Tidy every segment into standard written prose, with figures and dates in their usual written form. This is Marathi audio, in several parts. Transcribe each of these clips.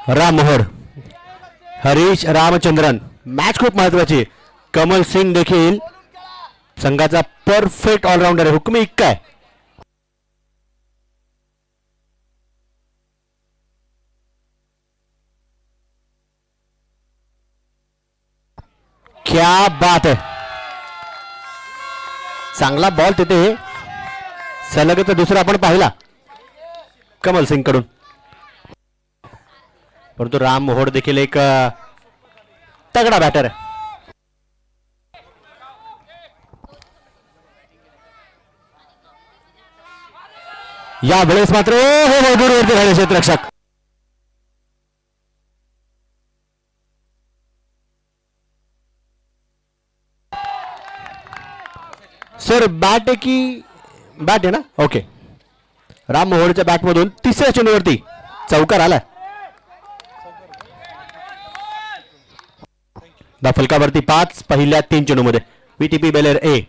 राम मोहर, हरीश रामचंद्रन. मॅच खूप महत्वाची. कमल सिंग देखील संघाचा परफेक्ट ऑलराऊंडर आहे. हुकमी इक्का आहे. क्या बात आहे. चांगला बॉल तिथे सलगचा दुसरा आपण पाहिला कमल सिंग कडून. परंतु राम मोहोड देखील एक तगडा बॅटर आहे. या वेळेस मात्र हो दूरवरती झाले क्षेत्ररक्षक. सर बॅट आहे की बॅट आहे ना. ओके. राम मोहोडच्या बॅट मधून तिसऱ्या चेंडूवरती चौकार आलाय. फलकावरती 5 पहिल्या 3 चेंडूमध्ये. व्हीटीपी बेलेर ए.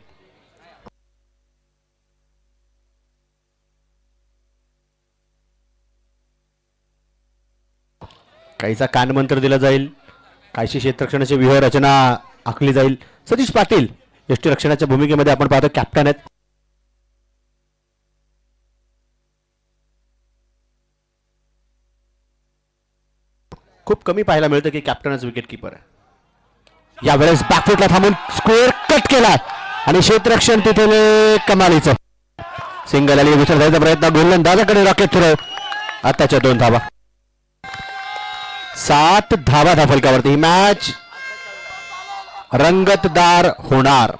काहीचा कानमंत्र दिला जाईल. काहीशी क्षेत्ररक्षणाची व्यूह रचना आखली जाईल. सतीश पाटील यष्टीरक्षणाच्या भूमिकेमध्ये आपण पाहतो कॅप्टन आहेत. खूप कमी पाहायला मिळतं की कॅप्टनच विकेट कीपर आहे. यावेळेस बॅकफुटला थांबून स्कोअर कट केला आणि क्षेत्ररक्षण तिथे कमालीचं. सिंगल आली. विसरण्याचा प्रयत्न. गोलंदाजाकडे रॉकेट थ्रो. आताच्या 2 धावा. 7 धावा था फलकावरती. ही मॅच रंगतदार होणार.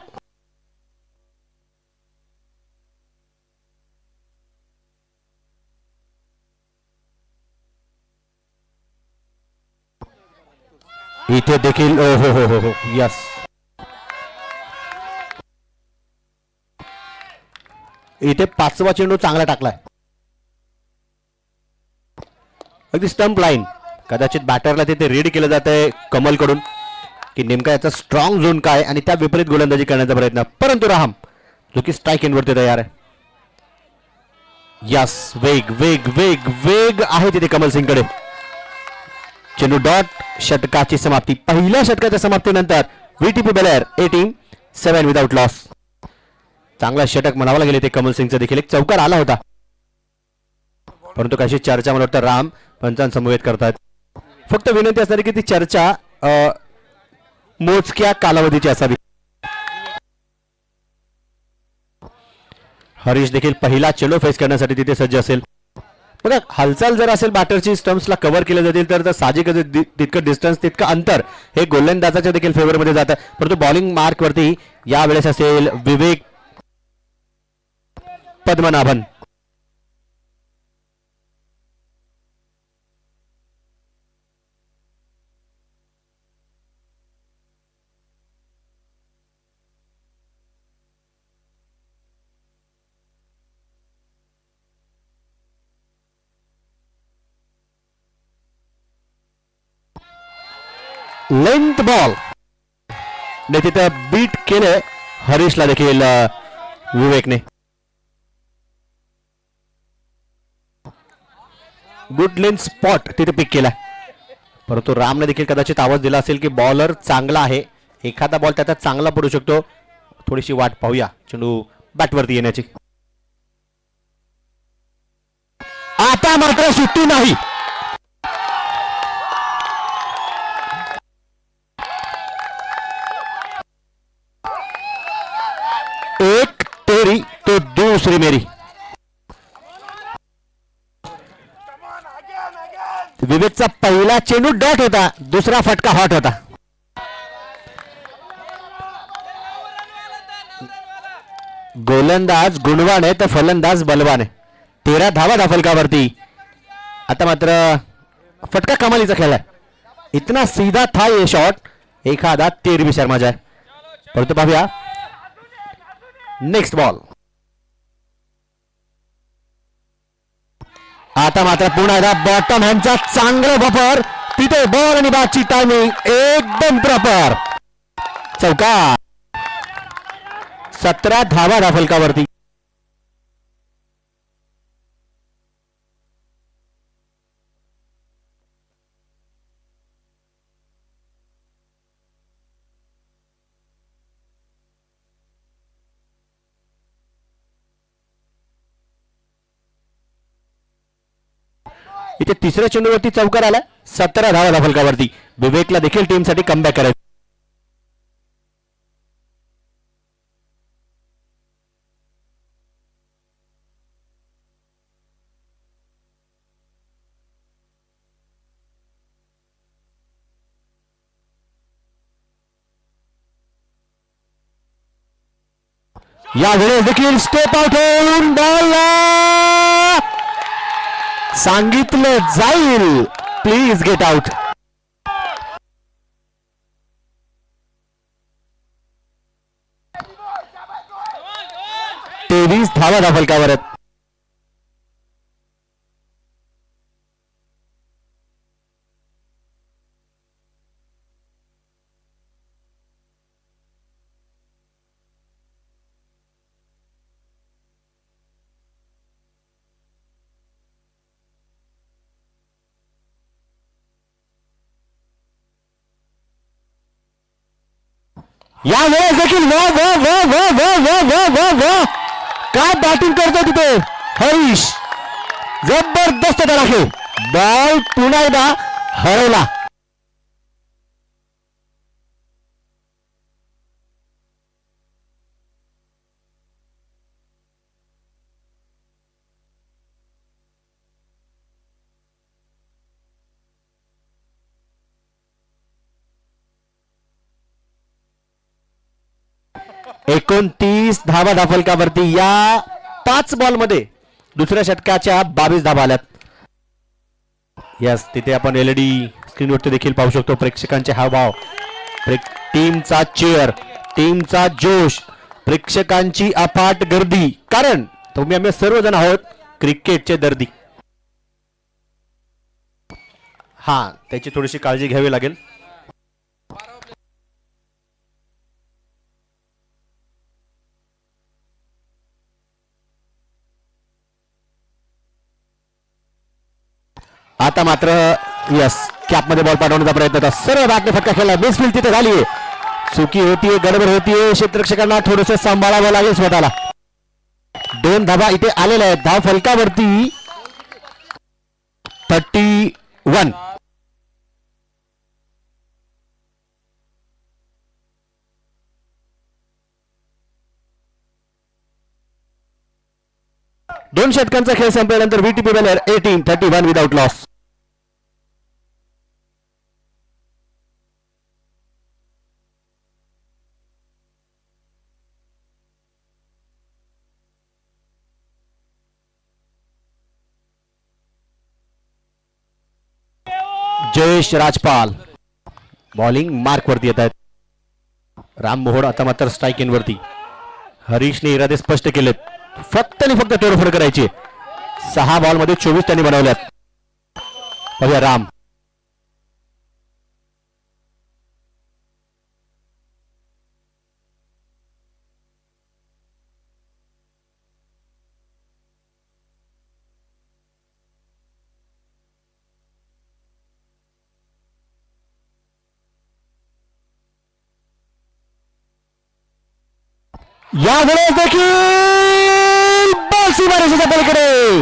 इथे देखील हो यस. इथे 5वा चेंडू चांगला टाकलाय. अगदी स्टंप लाईन. कदाचित बॅटरला तिथे रीड केलं जात आहे कमल कडून की नेमका याचा स्ट्रॉंग झोन काय आणि त्या विपरीत गोलंदाजी करण्याचा प्रयत्न. परंतु राम जो की स्ट्राईक इनवरती तयार आहे. यस. वेग वेग वेग वेग आहे तिथे कमल सिंग कडे. चेंडू डॉट. षटकाची समाप्ती. पहिल्या षटकाच्या समाप्तीनंतर व्हीटीपी बेलेर ए टीम 7 विदाउट लॉस. चांगला षटक म्हणावं लागेल ते कमल सिंगचा देखील. एक चौकार आला होता. परंतु कशी चर्चा मला वाटतं राम पंचांसमवेत करतात. फक्त विनंती असणारी की ती चर्चा मोजक्या कालावधीची असावी. हरीश देखील पहिला चेंडू फेस करण्यासाठी तिथे सज्ज असेल. बघा हालचाल जर असेल बॅटरची स्टंप्सला कव्हर केले जातील तर साहजिकच तितकं डिस्टन्स तितकं अंतर हे गोलंदाजाच्या देखील फेवरमध्ये जातं. परंतु बॉलिंग मार्क वरती यावेळेस असेल विवेक पद्मनाभन. लेंथ बॉल ने तिथे बीट केले हरीशला देखील विवेकने. गुड लेंथ स्पॉट तिथे पिक केला. परंतु रामने देखील कदाचित आवाज दिला असेल की बॉलर चांगला आहे. एखादा बॉल त्याचा चांगला पडू शकतो. थोडीशी वाट पाहूया चेंडू बॅटवरती येण्याची. आता मात्र सुट्टी नाही. एक तेरी तो दूसरी मेरी. विवेकचा पहिला चेंडू डॉट होता. दुसरा फटका हॉट होता. गोलंदाज गुणवान आहे तर फलंदाज बलवान आहे. 13 धावा फलकावरती. आता मात्र फटका कमालीचा खेळलाय. इतना सीधा था ये शॉट. एखादा तेरवी शर्मा जाय. परंतु पाहूया नेक्स्ट बॉल. आता मात्र पुन्हा एकदा बॉटम हँडचा चांगला बफर. तिथे बॉल आणि बॅटची टायमिंग एकदम प्रॉपर. चौकार. 17 धावा फलकावरती. इथे तिसऱ्या चेंडूवरती चौकार आला. 17 धावा धाव फलकावरती. विवेकला देखील टीमसाठी कमबॅक करायचं. या वेळेस देखील स्टेप आउट होऊन बॉल सांगितलं जाईल प्लीज गेट आउट. तेवीस धावा धाव फलकावर आहेत. या वेळेस देखील काय बॅटिंग करतो तिथे हरीश. जबरदस्त धडाके. बॉल पुन्हा एकदा हरवला. एकोणतीस धावा धाफलकावरती. या 5 बॉल मध्ये दुसऱ्या षटकाच्या 22 धावा आल्यात. यस, तिथे आपण एलईडी स्क्रीनवरती देखील पाहू शकतो प्रेक्षकांचे हावभाव, टीमचा चेअर, टीमचा जोश, प्रेक्षकांची अफाट गर्दी. कारण तुम्ही आम्ही सर्वजण आहोत क्रिकेटचे दर्दी. हा, त्याची थोडीशी काळजी घ्यावी लागेल. आता मात्र यस, कॅप मध्ये बॉल पाठवण्याचा प्रयत्न होता. सर्व बॅटने फटका खेळला. मिसफील्ड तिथे झालीये. चुकी होतीये, गडबड होतीये. क्षेत्ररक्षकांना थोडस सांभाळावं लागेल स्वतःला. 2 धावा इथे आलेल्या आहेत. धाव फलकावरती 31. दोन षटकांचा खेळ संपल्यानंतर व्हीटीपी बेलेर ए टीम 31 विदाउट लॉस. जयेश राजपाल बॉलिंग मार्क वरती येत आहेत. राम मोहोड आता मात्र स्ट्राइक इन वरती. हरीशने इरादे स्पष्ट केलेत. फक्त आणि फक्त तोडफोड करायची. 6 बॉल मध्ये 24 त्यांनी बनवल्यात. पाहूया राम. यावेळेस देखील बॉल सीमारेषेच्या पलीकडे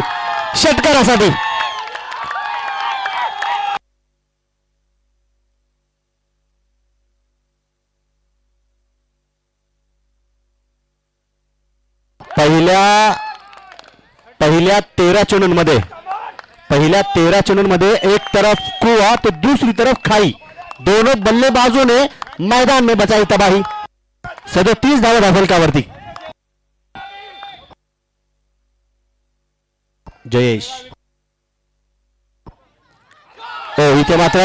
षटकारासाठी. पहिल्या 13 चेंडूंमध्ये एक तरफ कुआ तो दूसरी तरफ खाई. दोनों बल्लेबाजों ने मैदान में बचाई तबाही. 37 धावा धाफलकावरती. जयेश इथे मात्र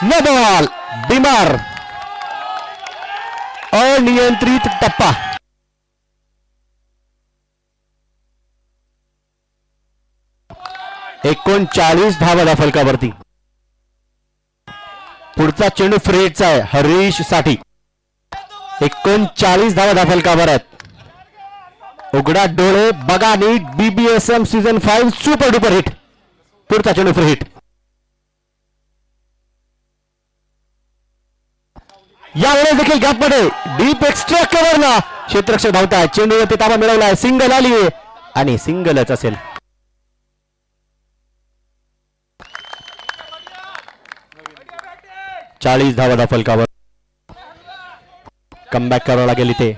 न बॉल. बिमार अनियंत्रित टप्पा. एकोणचाळीस धावा धाफलकावरती. पुढचा चेंडू फ्रेडचा आहे हरीश साठी. 39 धावा धाफलकावर आहेत. उघडा डोळे बघा नीट. BBSM season 5 super duper hit. पुढचा चेंडू फ्री हिट. यावेळेस देखील गॅप मध्ये डीप एक्स्ट्रा कव्हरला क्षेत्ररक्षक धावताय. चेंडूवरती ताबा मिळवलाय. सिंगल आली आणि सिंगलच असेल. 40 धावा धाव फलकावर. कमबॅक करावं लागेल इथे.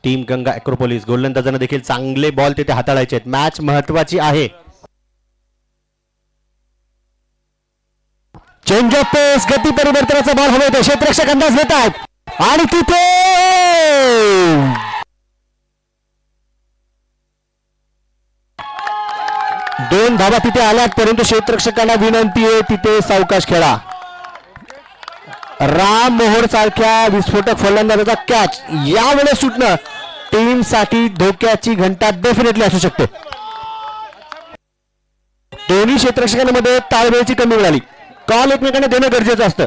टीम गंगा अॅक्रोपोलिस गोलंदाजांना देखील चांगले बॉल तिथे हाताळायचे आहेत. मॅच महत्वाची आहे. चेंज ऑफ पेस, गती परिवर्तनाचा बॉल हवे होते. क्षेत्ररक्षक अंदाज घेत आहेत आणि तिथे दोन धावा तिथे आल्यात, परंतु क्षेत्ररक्षकांना विनंती आहे तिथे सावकाश खेळा. राम मोहोड सारख्या विस्फोटक फलंदाजाचा कॅच यावेळेस सुटणं टीम साठी धोक्याची घंटा डेफिनेटली असू शकते. दोन्ही क्षेत्ररक्षकांमध्ये ताळमेळची कमी मिळाली. कॉल एकमेकांना देणं गरजेचं असतं.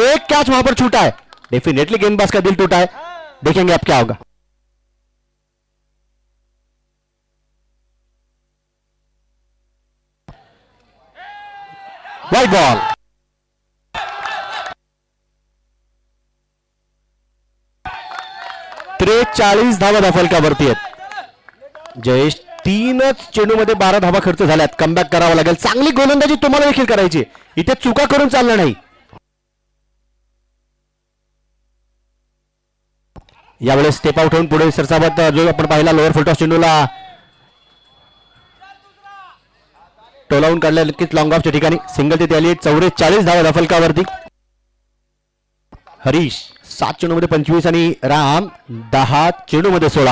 एक कॅच वहां पर छूटा है, डेफिनेटली गेंदबाज का दिल टूटा है. देखेंगे अब क्या होगा. Wide ball. त्रेचाळीस धावा धाव फलकावरती आहेत. जयेश, 3च चेंडूमध्ये 12 धावा खर्च झाल्यात. कमबॅक करावा लागेल. चांगली गोलंदाजी तुम्हाला देखील करायची. इथे चुका करून चालणार नाही. यावेळेस स्टेप आउट होऊन पुढे सरसावत जो आपण पाहिला लोअर फुलटॉस चेंडूला टोलावून काढल्या. नक्कीच लॉंग ऑफच्या ठिकाणी सिंगल तिथे आली. 44 धावा धाव फलकावरती. हरीश 7 चेंडूमध्ये 25 आणि राम 10 चेंडूमध्ये 16.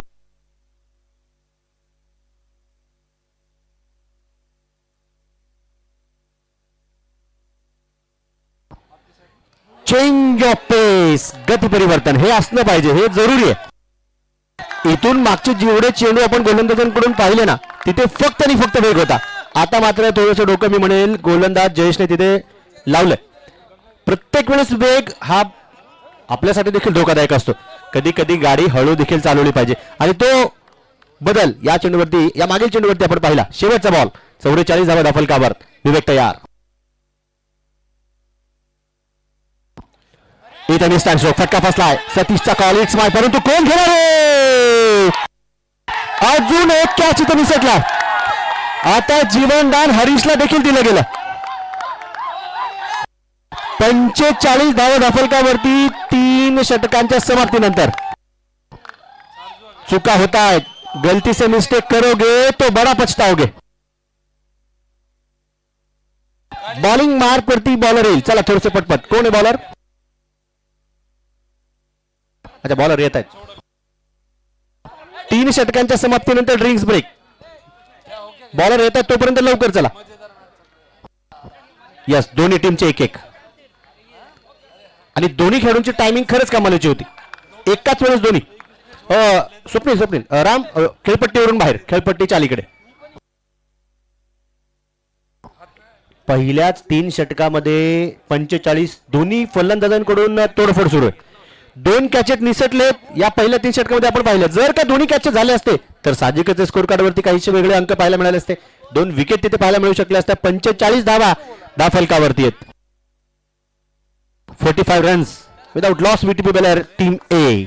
चेंज ऑफ पेस, गती परिवर्तन हे असलं पाहिजे, हे जरुरी आहे. इथून मागचे जेवढे चेंडू आपण गोलंदाजांकडून पाहिले ना, तिथे फक्त आणि फक्त वेग होता. आता मात्र थोडंसं डोकं मी म्हणेल गोलंदाज जयेशने तिथे लावलंय. प्रत्येक वेळेस वेग हा आपल्यासाठी देखील धोकादायक असतो. कधी कधी गाडी हळू देखील चालवली पाहिजे आणि तो बदल या चेंडूवरती, या मागील चेंडूवरती आपण पाहिला. शेवटचा बॉल. 44 धावा धाव फलकावर. विवेक तयार. इथे स्टँड स्ट्रोक, फटका फसलाय. सतीशचा कॉल एक स्माय, परंतु कोण घेणार. अजून एक कॅच इथे निसटला. आता जीवनदान हरीशला देखील दिलं गेलं. 45 धावा धाव फलकावरती 3 षटकांच्या समाप्तीनंतर. चुका होता है, गलती से मिस्टेक करोगे तो बड़ा पछताओगे. बॉलिंग मार्क वरती बॉलर येईल. चला थोडसे पटपट. कोण आहे बॉलर. अच्छा, बॉलर येत आहेत. 3 षटकांच्या समाप्तीनंतर ड्रिंक्स ब्रेक. बॉलर येत आहेत तोपर्यंत लवकर चला. यस, दोन्ही टीमचे 1-1 आणि दोन्ही खेळाडूंची टायमिंग खरंच कमालीची होती. एकाच वेळेस दोन्ही. स्वप्नील राम खेळपट्टीवरून बाहेर, खेळपट्टीच्या अलीकडे. पहिल्याच 3 षटकामध्ये 45 दोन्ही फलंदाजांकडून तोडफोड सुरू आहे. 2 कॅचेस निसटलेत या पहिल्या 3 षटकामध्ये आपण पाहिलं. जर का दोन्ही कॅचेस झाले असते तर साहजिकच स्कोर कार्डवरती काहीशे वेगळे अंक पाहायला मिळाले असते. 2 विकेट तिथे पाहायला मिळू शकले असते. 45 धावा धाव फलकावरती आहेत. 45 रन्स विदाउट लॉस. व्हीटीपी बेलर टीम ए.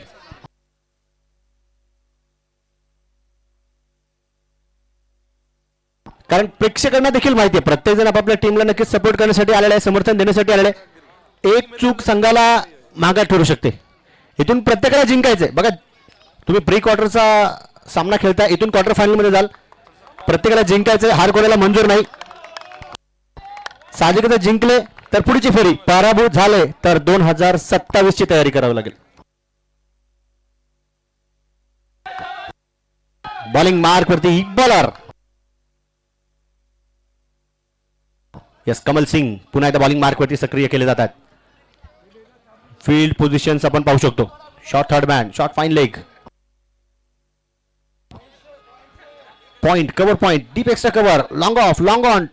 कारण प्रेक्षकांना देखील माहिती आहे प्रत्येक जण आपापल्या टीमला नक्कीच सपोर्ट करण्यासाठी आलेला आहे, समर्थन देण्यासाठी आलेला आहे. एक चूक संघाला मागात ठरू शकते. इथून प्रत्येकाला जिंकायचंय. बघा, तुम्ही प्री क्वार्टरचा सामना खेळता, इथून क्वार्टर फायनल मध्ये जाल, प्रत्येकाला जिंकायचंय. हार कोणाला मंजूर नाही. साहजिकच जिंकले तर पुढची फेरी, पराभूत झाले तर 2027 ची तयारी करावी लागेल. बॉलिंग मार्क वरती बॉलर. यस, कमल सिंग पुन्हा एकदा बॉलिंग मार्क वरती सक्रिय केले जातात. फील्ड पोझिशन्स आपण पाहू शकतो. Short third man, short fine leg, point, cover point, deep extra cover, long of, long on,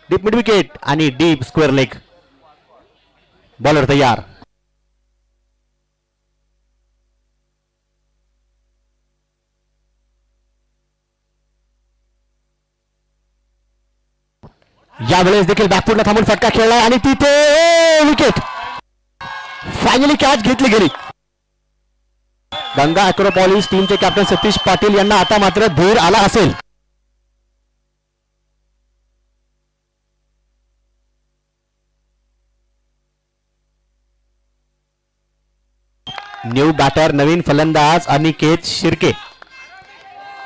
deep mid wicket आणि डीप स्क्वेअर लेग. बॉलर तयार. यावेळेस देखील बॅकफुटला थांबून फटका खेळलाय आणि तिथे विकेट. फायनली कॅच घेतली गेली. गंगा अॅक्रोपॉलिस टीमचे कॅप्टन सतीश पाटील यांना आता मात्र धीर आला असेल. न्यू बॅटर नवीन फलंदाज अनिकेत शिर्के.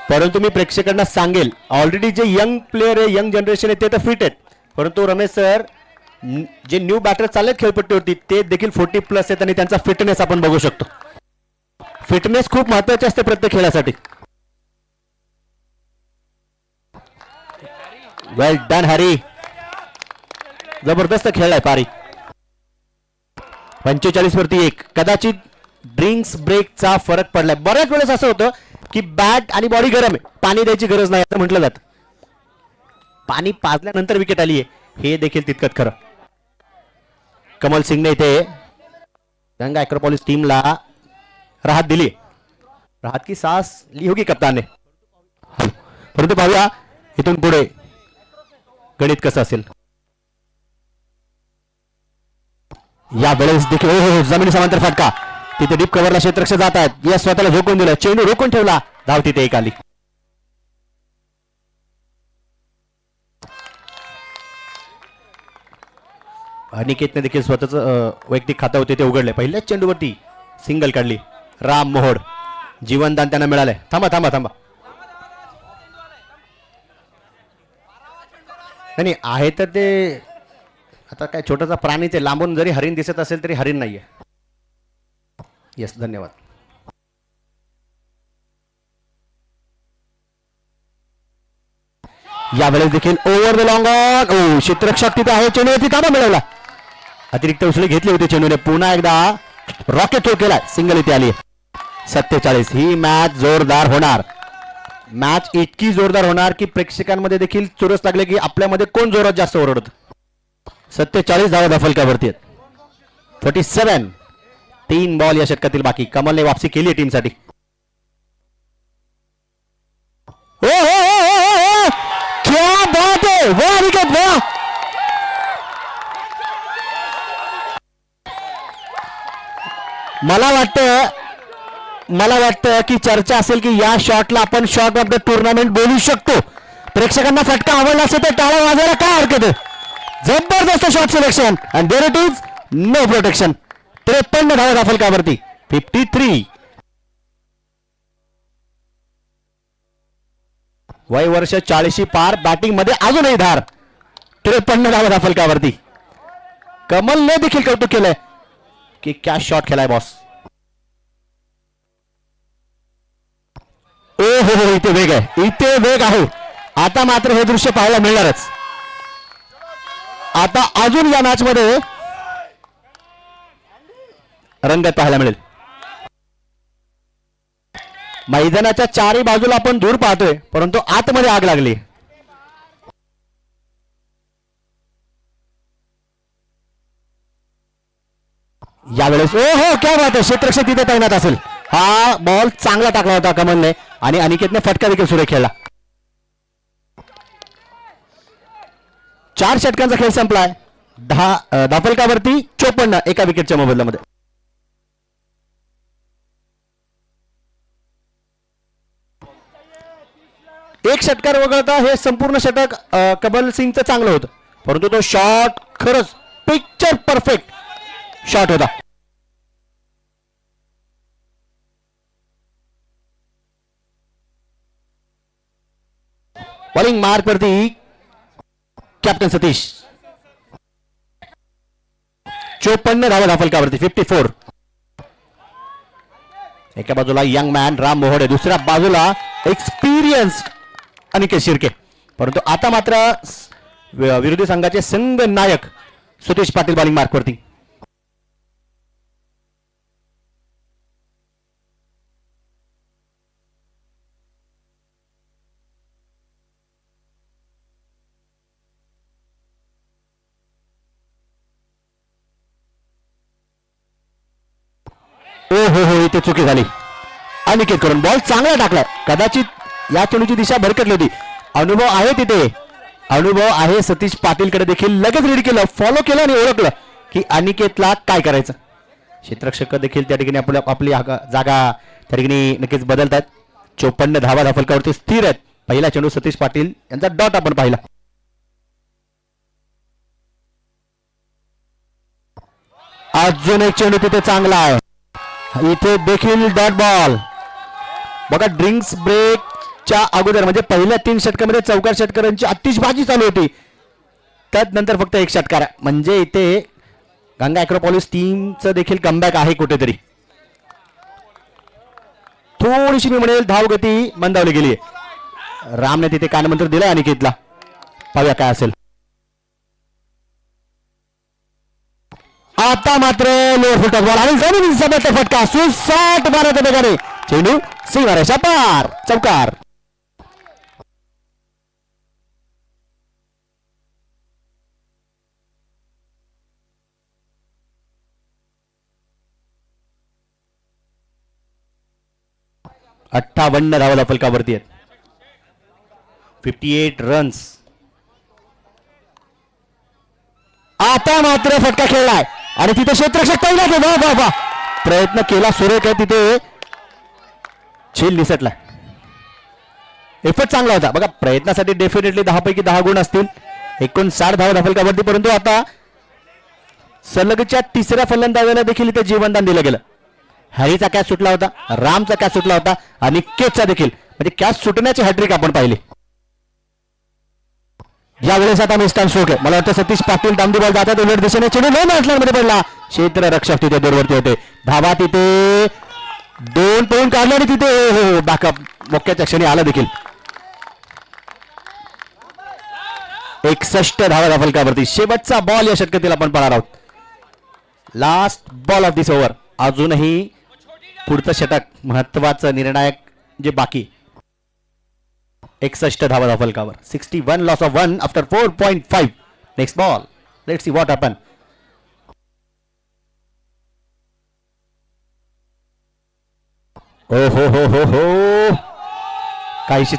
परंतु मी प्रेक्षकांना सांगेल ऑलरेडी जे यंग प्लेयर आहे यंग जनरेशन आहे ते तर फिट आहेत, परंतु रमेश सर जे न्यू बॅटर चाललेत खेळपट्टीवरती ते देखील 40+ आहेत आणि त्यांचा फिटनेस आपण बघू शकतो. फिटनेस खूप महत्वाची असते प्रत्येक खेळासाठी. वेल डन हरी, जबरदस्त खेळ आहे पारी. 45-1. कदाचित ड्रिंक्स ब्रेकचा फरक पडलाय. बऱ्याच वेळेस असं होतं की बॅट आणि बॉडी गरम आहे, पाणी द्यायची गरज नाही असं म्हटलं जातं. पाणी पाजल्यानंतर विकेट आली आहे हे देखील तितकंच खरं. कमल सिंगने इथे गंगा ॲक्रोपॉलिस टीमला राहत दिली. राहत की सांस ली होगी कप्तान ने. परंतु पाहूया इथून पुढे गणित कसं असेल. या वेळेस देखील जमिनी समांतर फटका. तिथे डीप कव्हरला क्षेत्ररक्षक जात आहेत. या स्वतःला झोकून दिलं, चेंडू रोखून ठेवला, धाव तिथे एक आली. अनिकेतने देखील स्वतःच वैयक्तिक खातं होते ते उघडले. पहिल्याच चेंडूवरती सिंगल काढली. राम मोहोड जीवनदान त्यांना मिळालंय. थांबा थांबा थांबा. नाही आहे तर ते आता काय छोटासा प्राणीच आहे, लांबून जरी हरिण दिसत असेल तरी हरिण नाहीये. येस धन्यवाद. यावेळेस देखील ओव्हर द लॉंग ऑन. ओ क्षेत्ररक्षक तिथे आहे, चेंडूवरती ताबा मिळवला. अतिरिक्त उचली घेतली होती चेंडूने. पुन्हा एकदा रॉकेट थ्रो केला, सिंगल इथे आली. 47. ही मॅच जोरदार होणार. मॅच इतकी जोरदार होणार की प्रेक्षकांमध्ये देखील चुरस लागले की आपल्यामध्ये कोण जोरात जास्त ओरडत. 47 धावा दफलकावरती आहेत. 47. 3 बॉल या षटकातील बाकी. कमलने वापसी केली आहे टीमसाठी. हो हो हो, क्या बात है, वाह विकेट वाह. मला वाटतं की चर्चा असेल की या शॉटला आपण शॉट ऑफ द टुर्नामेंट बोलू शकतो. प्रेक्षकांना फटका आवडला असेल तर टाळा वाजायला काय हरकत आहे. जबरदस्त shot selection and there it is no protection. 53 धावा दाफलकावरती. 53. वय वर्ष 40 पार. बॅटिंग मध्ये अजूनही धार. 53 धावा दाफलकावरती. कमलने देखील कौतुक केलंय की क्या शॉट खेळाय बॉस. ओ हो, इथे वेग आहे, इथे वेग आहे. आता मात्र हे दृश्य पाहायला मिळणारच. आता अजून या मॅच मध्ये रंगत पाहायला मिळेल. मैदानाच्या चारही बाजूला आपण दूर पाहतोय, परंतु आतमध्ये आग लागली. यावेळेस ओ हो क्या बात आहे, क्षेत्ररक्षक तिथे तैनात असेल. हा बॉल चांगला टाकला होता कमलने आणि अनिकेतने फटका देखील सुरेख खेळला. 4 षटकांचा खेळ संपलाय. 10 दाफलकावरती 54 एका विकेटच्या मोबदल्यामध्ये. एक षटकार वगळता हे संपूर्ण षटक कमल सिंगचं चांगलं होतं, परंतु तो शॉट खरंच पिक्चर परफेक्ट शॉट होता. बॉलिंग मार्क वरती कॅप्टन सतीश. 54 धावा दाफलकावरती. 54. एका बाजूला यंग मॅन राम मोहोडे, दुसऱ्या बाजूला एक्सपिरियन्स्ड अनिकेत शिर्के. परंतु आता मात्र विरोधी संघाचे संघ नायक सुतेश पाटील बॉलिंग मार्क वरती. ओ हो, इथे चुकी झाली अनिकेत करून. बॉल चांगला टाकला. कदाचित या चेंडूची दिशा भरकटली होती. अनुभव आहे तिथे, अनुभव आहे. सतीश पाटीलकडे देखील लगेच रीड केलं, फॉलो केलं आणि ओळखलं की अनिकेतला काय करायचं. क्षेत्ररक्षक देखील त्या ठिकाणी आपली जागा त्या ठिकाणी नक्कीच बदलतात. 54 धावा दाफलकावरती स्थिर आहेत. पहिला चेंडू सतीश पाटील यांचा डॉट आपण पाहिला. अजून एक चेंडू तिथे चांगला आहे. इथे देखील डॉट बॉल. बघा ड्रिंक्स ब्रेकच्या अगोदर म्हणजे पहिल्या 3 षटकामध्ये चौकार षटकारांची आतिषबाजी चालू होती. त्यानंतर फक्त 1 षटकार म्हणजे इथे गंगा ॲक्रोपॉलिस टीमचं देखील कमबॅक आहे कुठेतरी. थोडीशी मी म्हणेल धावगती मंदावली गेली आहे. रामने तिथे कानमंत्र दिला अनिकेतला. पाहूया काय असेल. आता मात्र लोअर फुटबॉल बॉल आणि जमीन जबरदस्त फटका सुसाट मारत बेगाने चेंडू सीमारेषा पार. चौकार. अठ्ठावन्न धावा फलकावरती आहेत. 58 रन्स. आता मात्र फटका खेळलाय आणि तिथे क्षेत्ररक्षक पहिला प्रयत्न केला सुरेख आहे. तिथे झेल निसटला. एफर्ट चांगला होता बघा. प्रयत्नासाठी डेफिनेटली 10 पैकी 10 गुण असतील. 59 धावा फलकावरती परंतु आता सलगच्या तिसऱ्या फलंदाजाला देखील इथे जीवनदान दिलं गेलं. हॅरीचा कॅच सुटला होता. रामचा कॅच सुटला होता आणि केचचा देखील म्हणजे कॅच सुटण्याची हॅट्रिक आपण पाहिली. यावेळेस आता मिस्टान स्ट्रोक आहे. मला वाटतं सतीश पाटील दामदी बॉल जातात उलट दिशेने चेंडू नो मध्ये पडला. क्षेत्र रक्षक तिथे दूरवरती होते. धावा तिथे 2 पळून काढले आणि तिथे हो बॅकअप मोक्याच्या क्षणी आला देखील. 61 धावा फलकावरती. शेवटचा बॉल या षटकातील आपण पाहणार आहोत. Last ball of this over. अजूनही पुढचं षटक महत्वाचं निर्णायक जे बाकी. 61 धावा फलकावर. 61 loss of 1 after 4.5. Next ball. Let's see what happen. ओ हो हो हो हो काहीशी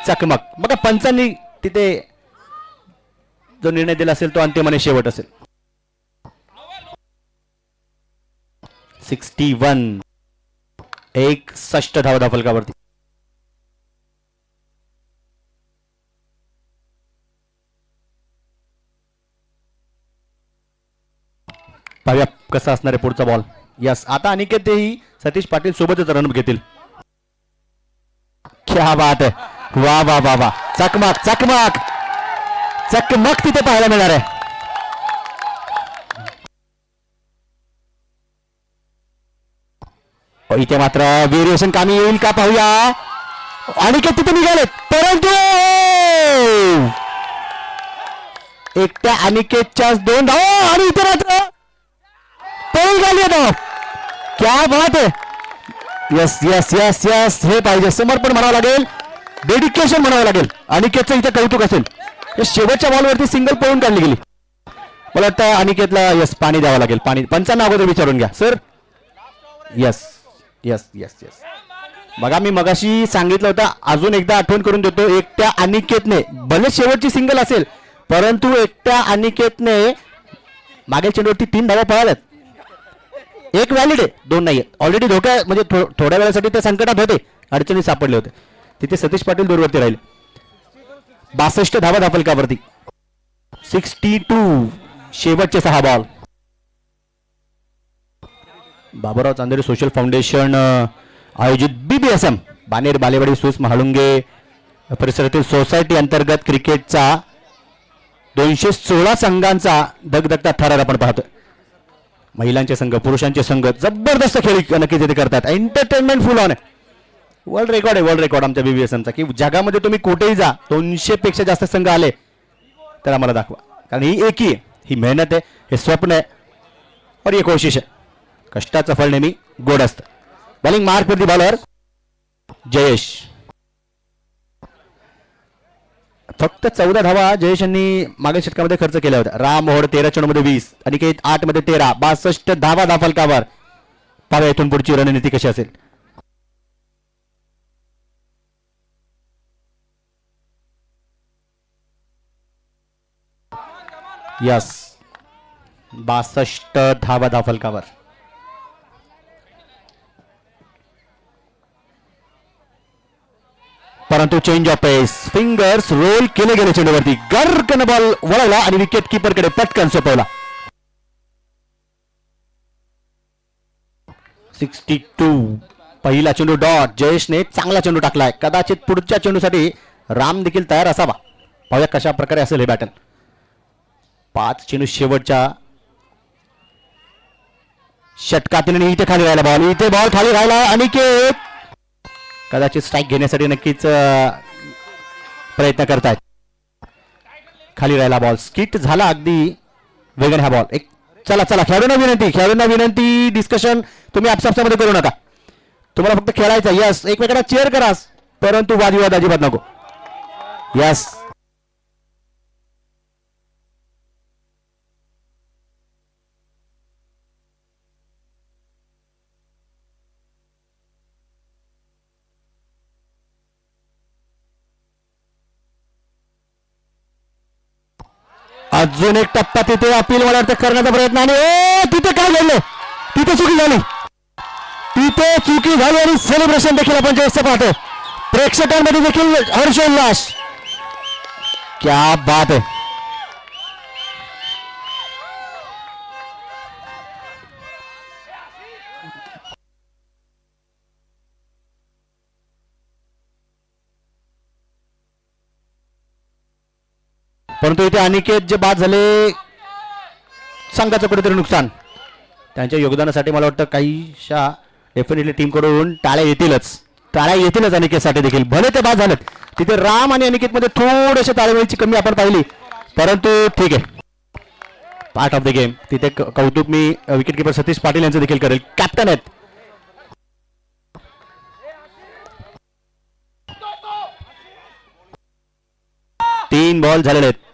चकमक बघा. पंचांनी तिथे जो निर्णय दिला असेल तो अंतिम आणि शेवट असेल. 61 61 धावा फलकावरती. पाहूया कसा असणार आहे पुढचा बॉल. यस आता अनिकेत ही सतीश पाटील सोबतच रन घेतील. क्या बात आहे. वा वा वा वा. चकमक चकमक चकमक तिथे पाहायला मिळणार आहे. इथे मात्र व्हेरिएशन कामी येईल का पाहूया. अनिकेत तिथे निघाले परंतु एकट्या अनिकेतच्या 2 धावा आणि इथे मात्र पळून झाली आहे. क्या बात आहे. यस यस यस यस हे पाहिजे. समर्पण म्हणावं लागेल. डेडिकेशन म्हणावं लागेल. अनिकेतचं इथे कौतुक असेल. शेवटच्या बॉलवरती सिंगल पळून काढली गेली. मला वाटतं अनिकेतला यस पाणी द्यावं लागेल. पाणी पंचांना अगोदर विचारून घ्या sir. Yes yes yes yes बघा मी मगाशी सांगितलं होतं अजून एकदा आठवण करून देतो. एकट्या अनिकेतने भले शेवटची सिंगल असेल परंतु एकट्या अनिकेतने मागील चेंडूवरती 3 धावा पळाल्यात. 1 व्हॅलिड आहे 2 नाही. ऑलरेडी धोका म्हणजे थोड्या वेळासाठी ते संकटात होते. अडचणी सापडले होते. तिथे सतीश पाटील दूरवरती राहिले. 62 धावा फलकावरती. 62 शेवटचे 6 ball. Baburao Chandere social foundation आयोजित BBSM बानेर बालेवाडी सूस महाळुंगे परिसरातील सोसायटी अंतर्गत क्रिकेटचा 216 संघांचा दगदगता थरार आपण पाहतो. महिलांचे संघ पुरुषांचे संघ जबरदस्त खेळ नक्कीच इथे करतात. एंटरटेनमेंट फुल ऑन आहे. वर्ल्ड रेकॉर्ड आहे. वर्ल्ड रेकॉर्ड आमच्या BBSMचा की जगामध्ये तुम्ही कुठेही जा 200 पेक्षा जास्त संघ आले तर आम्हाला दाखवा. कारण ही एकी आहे. ही मेहनत आहे. हे स्वप्न आहे और ये कोशिश आहे. कष्टाचं फळ नेहमी गोड असतं. बॉलिंग मार्क वरती बॉलर जयेश. फक्त 14 धावा जयेश यांनी मागील षटकामध्ये खर्च केल्या होत्या. राम मोहोड 13 चेंडूमध्ये 20 अनिकेत 8 मध्ये 13 62 धावा फलकावर. पाहूया इथून पुढची रणनीती कशी असेल. यस 62 धावा फलकावर. परंतु change of pace. Fingers roll केले गेले चेंडूवरती. गर्कन बॉल वळवला आणि विकेट कीपर कडे पटकन सोपवला. 62. पहिला चेंडू डॉट. जयेशने चांगला चेंडू टाकलाय. कदाचित पुढच्या चेंडूसाठी राम देखील तयार असावा. पाहूया कशा प्रकारे असेल हे बॅटन. 5 चेंडू शेवटच्या षटकातील आणि इथे खाली राहिला बॉल. इथे बॉल खाली राहिला. अनिकेत कदाचित स्ट्राईक घेण्यासाठी नक्कीच प्रयत्न करतायत. खाली राहिला बॉल. स्किट झाला अगदी वेगाने हा बॉल. एक चला चला खेळाडूंना विनंती डिस्कशन तुम्ही आपसामध्ये करू नका. तुम्हाला फक्त खेळायचं. यस एकमेकांना चेअर करा परंतु वादविवाद अजिबात नको. यस अजून एक टप्पा तिथे अपील मला वाटतं करण्याचा प्रयत्न. आणि तिथे काय घडलं. तिथे चुकी झाली आणि सेलिब्रेशन देखील आपण जयेशचं पाहतो. प्रेक्षकांमध्ये देखील हर्षोल्लास. क्या बात आहे. परंतु इथे अनिकेत जे बाद झाले संघाचं कुठेतरी नुकसान. त्यांच्या योगदानासाठी मला वाटतं काहीशा डेफिनेटली टीम कडून टाळ्या येतीलच अनिकेतसाठी देखील. भले ते बाद झालेत. तिथे राम आणि अनिकेत मध्ये थोडेसे ताळमेळीची कमी आपण पाहिली परंतु ठीक आहे. Part of the game. तिथे कौतुक मी विकेट कीपर सतीश पाटील यांचं देखील करेल. कॅप्टन आहेत. तीन बॉल झालेले आहेत.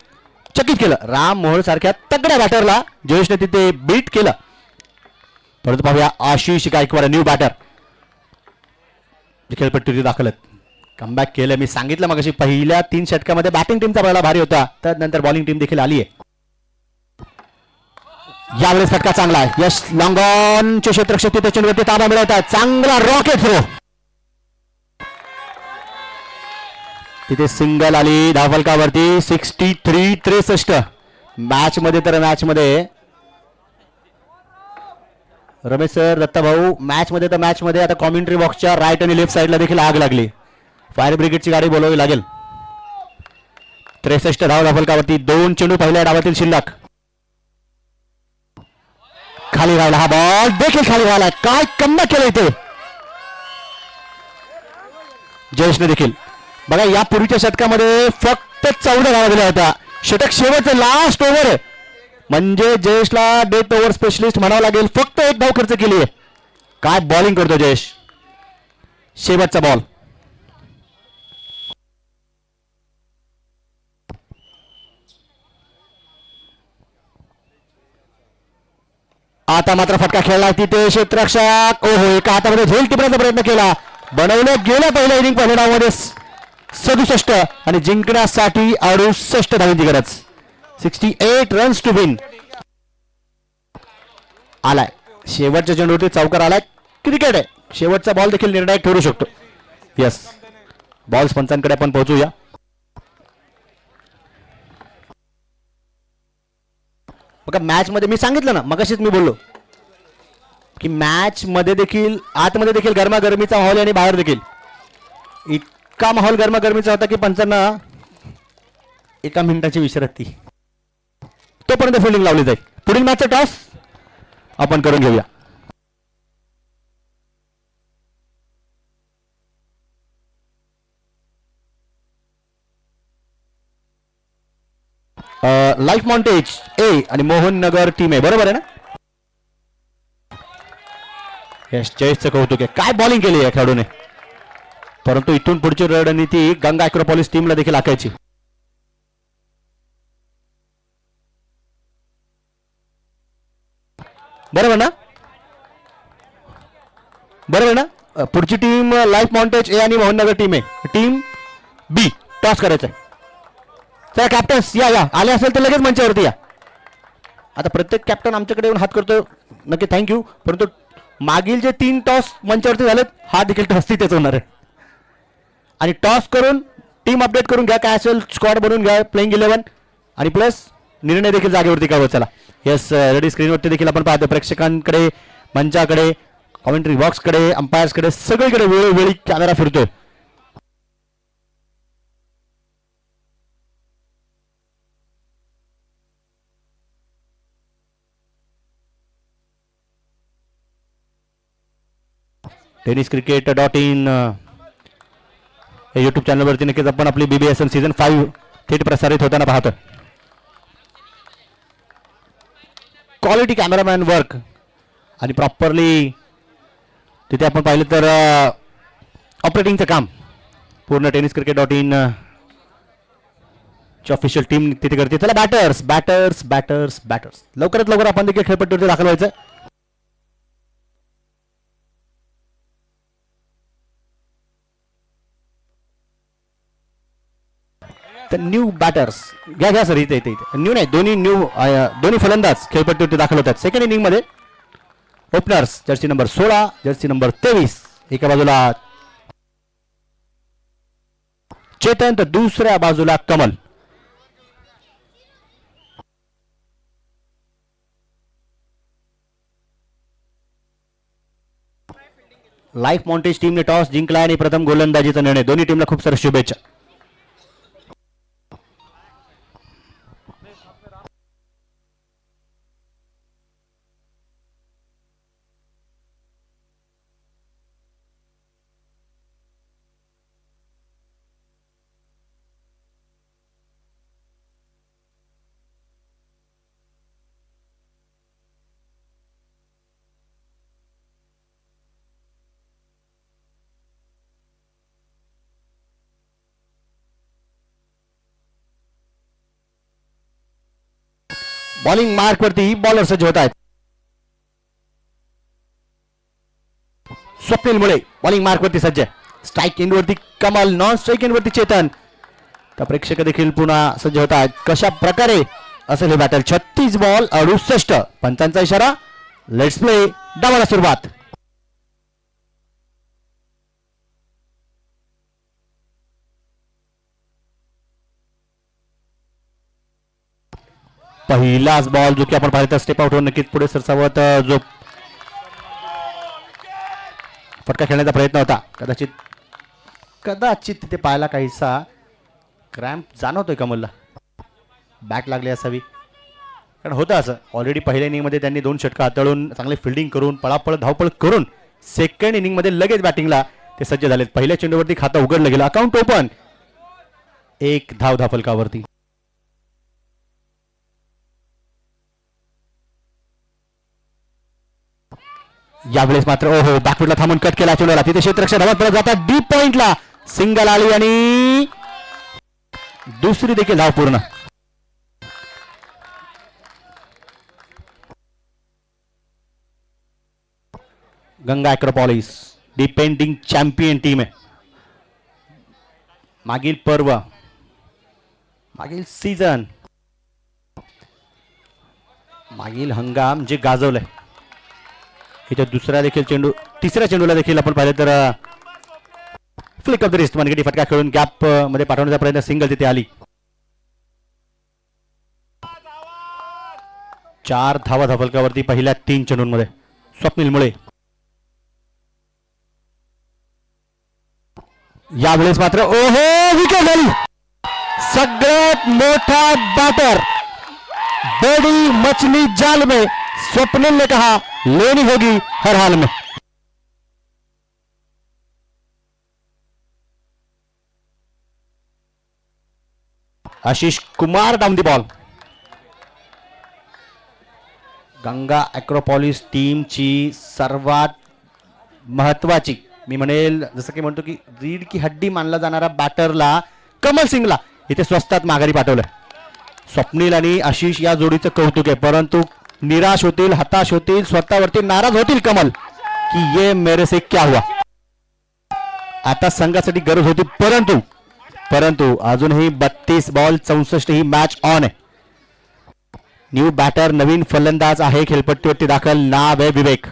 चकित केलं राम मोहोळ सारख्या तगड्या बॅटरला जयेशने तिथे बीट केलं. परंतु पाहूया आशिष गायकवाड न्यू बॅटर खेळपट्टी दाखल आहेत. कमबॅक केलं. मी सांगितलं मगाशी पहिल्या 3 षटकामध्ये बॅटिंग टीमचा पहिला भारी होता. त्यानंतर बॉलिंग टीम देखील आली आहे. यावेळेस फटका चांगला आहे. यश लॉंग ऑनचे क्षेत्ररक्षक तिथे चेंडूवरती ताबा मिळवतात. चांगला रॉकेट थ्रो. तिथे सिंगल आली धावफलकावरती. 63 मॅच मध्ये रमेश सर दत्ता भाऊ मॅच मध्ये आता कॉमेंट्री बॉक्सच्या राईट आणि लेफ्ट साईडला देखील आग लागली. फायर ब्रिगेडची गाडी बोलवावी लागेल. 63 धावफलकावरती 2 चेंडू पहिल्या डावातील शिल्लक. खाली राहिला हा बॉल देखील खाली राहिला. काय कमबॅक केलं इथे जयेशने देखील. बघा यापूर्वीच्या षटकामध्ये फक्त 14 धावा दिल्या होत्या. षटक शेवटचं लास्ट ओव्हर आहे म्हणजे जयेशला डेथ ओव्हर स्पेशलिस्ट म्हणावं लागेल. फक्त 1 धाव खर्च केली आहे. काय बॉलिंग करतो जयेश. शेवटचा बॉल. आता मात्र फटका खेळला. तिथे क्षेत्ररक्षक एका हातामध्ये झेल टिपण्याचा प्रयत्न केला. बनवलं गेलं पहिल्या इनिंग पहिल्या डावामध्ये 67 आणि जिंकण्यासाठी 68 धावांची गरज. 68 रन्स टू विन. आलाय शेवटच्या चेंडूवरती चौकार आलाय. क्रिकेट आहे. शेवटचा बॉल देखील निर्णायक ठरू शकतो. यस बॉल्स पंचांकडे आपण पोहोचूया. बघा मॅच मध्ये मी सांगितलं ना मगाशीच मी बोललो की मॅच मध्ये देखील आतमध्ये देखील गरमागरमीचा माहोल आणि बाहेर देखील इतका माहोल गरमागरमीचा होता की पंचांना 1 मिनिटाची विश्रांती तोपर्यंत फिल्डिंग लावली जाईल. पुढील मॅचचा टॉस आपण करून घेऊया. लाईफ मॉन्टेज ए आणि मोहन नगर टीम आहे बरोबर आहे ना. यस जयेशचं कौतुक आहे. काय बॉलिंग केली आहे खेळाडूने. परंतु इथून पुढची रणनीती गंगा अॅक्रोपॉलिस टीमला देखील आखायची. बरोबर ना. पुढची टीम लाईफ मॉन्टेज ए आणि मोहन नगर टीम आहे. टीम बी टॉस करायचा आहे. चला कॅप्टन्स या आले असेल तर लगेच मंचावरती या. आता प्रत्येक कॅप्टन आमच्याकडे येऊन हात करतो नक्की थँक्यू. परंतु मागील जे 3 टॉस मंचावरती झालेत हा देखील टॉस तिथेच होणार आहे. आणि टॉस करून टीम अपडेट करून घ्या. काय असेल स्क्वॉड बनवून घ्या प्लेइंग 11 आणि प्लस निर्णय देखील जागेवरती करावा. चला यस रेडी स्क्रीनवरती देखील आपण पाहतो प्रेक्षकांकडे मंचाकडे कॉमेंट्री बॉक्स कडे, अंपायर्स कडे, सगळीकडे वेळोवेळी कॅमेरा फिरतोय. tenniscricket.in या युट्यूब चॅनलवरती नक्कीच आपण आपली BBSM सीझन 5 थेट प्रसारित होताना पाहतो. क्वालिटी कॅमेरामॅन वर्क आणि प्रॉपरली तिथे आपण पाहिलं तर ऑपरेटिंगचं काम पूर्ण tenniscricket.in ची ऑफिशियल टीम तिथे करते. चला बॅटर्स बॅटर्स बॅटर्स बॅटर्स लवकरात लवकर आपण देखील खेळपट्टीवरती दाखल व्हायचं. न्यू बॅटर्स घ्या सर. इथे न्यू नाही, दोन्ही फलंदाज खेळपट्टीवरती दाखल होतात. सेकंड इनिंग मध्ये openers Jersey number 16, Jersey number 23 एका बाजूला चेतन तर दुसऱ्या बाजूला कमल. लाईफ मॉन्टेज टीमने टॉस जिंकला आणि प्रथम गोलंदाजीचा निर्णय. दोन्ही टीमला खूप साऱ्या शुभेच्छा. बॉलिंग मार्क वरती बॉलर सज्ज होत आहेत. स्वप्नील मुळे बॉलिंग मार्क वरती सज्ज. स्ट्राईक एंड वरती कमल, नॉन स्ट्राईक एंड वरती चेतन. तर प्रेक्षक देखील पुन्हा सज्ज होत आहेत. कशा प्रकारे असेल हे बॅटल. 36 बॉल 68. पंचांचा इशारा. Let's play. डावाला सुरुवात. पहिलाच बॉल जो की आपण पाहिलं स्टेप आउट होऊन नक्कीच पुढे सरसावत जो फटका खेळण्याचा प्रयत्न होता. कदाचित तिथे पाहायला काहीसा क्रॅम्प जाणवतोय कमलला. बॅक लागली असावी, कारण होतं असं. ऑलरेडी पहिल्या इनिंगमध्ये त्यांनी 2 षटका हाताळून चांगले फिल्डिंग करून पळापळ धावपळ करून सेकंड इनिंगमध्ये लगेच बॅटिंगला ते सज्ज झालेत. पहिल्या चेंडूवरती खातं उघडलं गेलं. Account open. 1 धाव धाफलकावरती. यावेळेस मात्र ओहो बॅकफुटला थांबून कट केला चेंडूला. तिथे क्षेत्ररक्षक धावत परत जातात. डीप पॉइंटला सिंगल आली आणि दुसरी देखील धाव पूर्ण. गंगा ॲक्रोपॉलिस डिपेंडिंग चॅम्पियन टीम आहे. मागील पर्व, मागील सीझन, मागील हंगाम जे गाजवलंय. इथे दुसऱ्या देखील चेंडू, तिसऱ्या चेंडूला देखील आपण पाहिलं तर फ्लिक ऑफ द रिस्ट मनगटी फटका खेळून गॅप मध्ये पाठवण्याचा प्रयत्न. सिंगल तिथे आली. 4 धावा धाफलकावरती पहिल्या 3 चेंडूंमध्ये. स्वप्नील मुळे यावेळेस मात्र ओहो विकेट झाली. सगळ्यात मोठा बॅटर बड़ी मछली जाल में. स्वप्निल ने कहा लेनी होगी हर हाल में. Ashish Kumar down the ball. Ganga Acropolis टीमची सर्वात महत्वाची, मी म्हणेल जसं की म्हणतो की रीड की हड्डी मानला जाणारा बॅटरला कमल सिंगला इथे स्वस्तात माघारी पाठवलं. स्वप्नील आणि आशिष या जोडीचं कौतुक आहे, परंतु निराश होतील, हताश होतील, स्वतःवरती नाराज होतील कमल की ये मेरे से क्या हुआ. आता संघासाठी गरज होती, परंतु अजूनही 32 बॉल 64 ही मॅच ऑन आहे. न्यू बॅटर, नवीन फलंदाज आहे खेळपट्टीवरती दाखल. नाव आहे विवेक.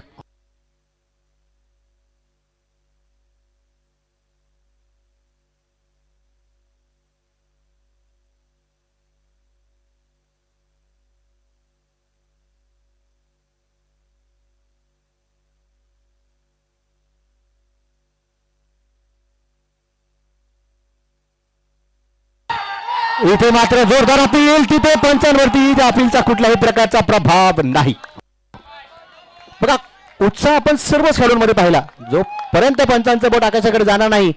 इथे मात्र जोरदार अपील, तिथे पंचांवरती त्या अपीलचा कुठल्याही प्रकारचा प्रभाव नाही. बघा उत्साह आपण सर्व खेळाडूंमध्ये पाहिला. जोपर्यंत पंचांचं बोट आकाशाकडे जाणार नाही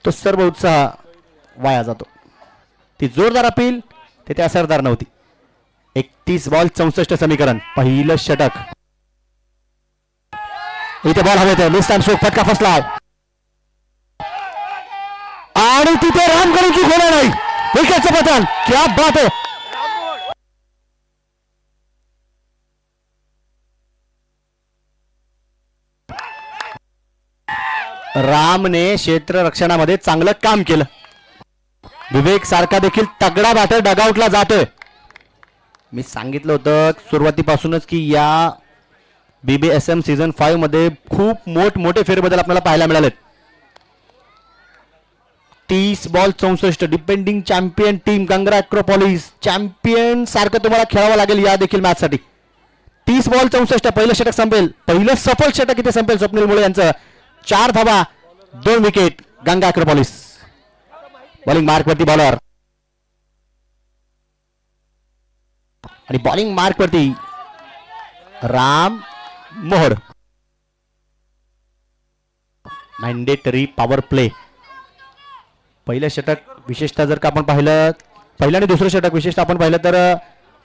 तो सर्व उत्साह वाया जातो. ती जोरदार अपील तिथे असरदार नव्हती. 31 बॉल 64 समीकरण. पहिलं षटक. इथे बॉल हवेत. निस्तान शोक फटका फसलाय आणि तिथे रामगडची गोळा नाही. विकेटचं पतन. क्या बात आहे. रामने क्षेत्ररक्षणामध्ये चांगलं काम केलं. विवेक सारखा देखील तगडा बॅटर डगआउटला जातोय. मी सांगितलं होतं सुरुवातीपासूनच की या BBSM सीझन 5 मध्ये खूप मोठे फेरबदल आपल्याला पाहायला मिळालेत. 30 ball 64. Depending champion team Ganga Acropolis champion सारखं तुम्हाला खेळावं लागेल या देखील मॅच साठी. 30 बॉल 64. पहिलं षटक संपेल. पहिलं सफल षटक इथे संपेल स्वप्नील मुळे यांचं. 4 धावा 2 wicket Ganga Acropolis. Bowling mark वरती बॉलर आणि बॉलिंग मार्क वरती Ram Mohad. Mandatory power play. पहिलं षटक विशेषतः जर का आपण पाहिलं, पहिलं आणि दुसरं षटक विशेषतः आपण पाहिलं तर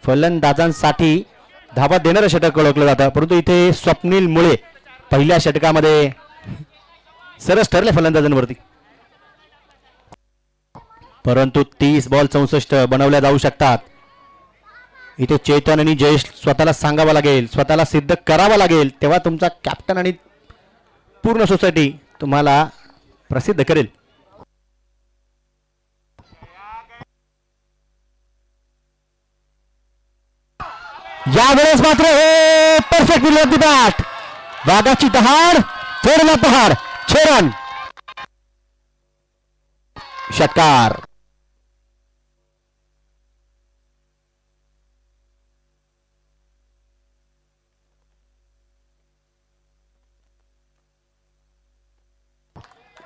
फलंदाजांसाठी धावा देणारं षटक ओळखलं जातं. परंतु इथे स्वप्नील मुळे पहिल्या षटकामध्ये सरस ठरले फलंदाजांवरती. परंतु 30 बॉल 64 बनवल्या जाऊ शकतात. इथे चेतन आणि जयेश स्वतःला सांगावं लागेल, स्वतःला सिद्ध करावं लागेल, तेव्हा तुमचा कॅप्टन आणि पूर्ण सोसायटी तुम्हाला प्रसिद्ध करेल. यावेळेस मात्र हे परफेक्ट विल बॅट. वाघाची दहाड फेरला पहाड. 6 रन. षटकार.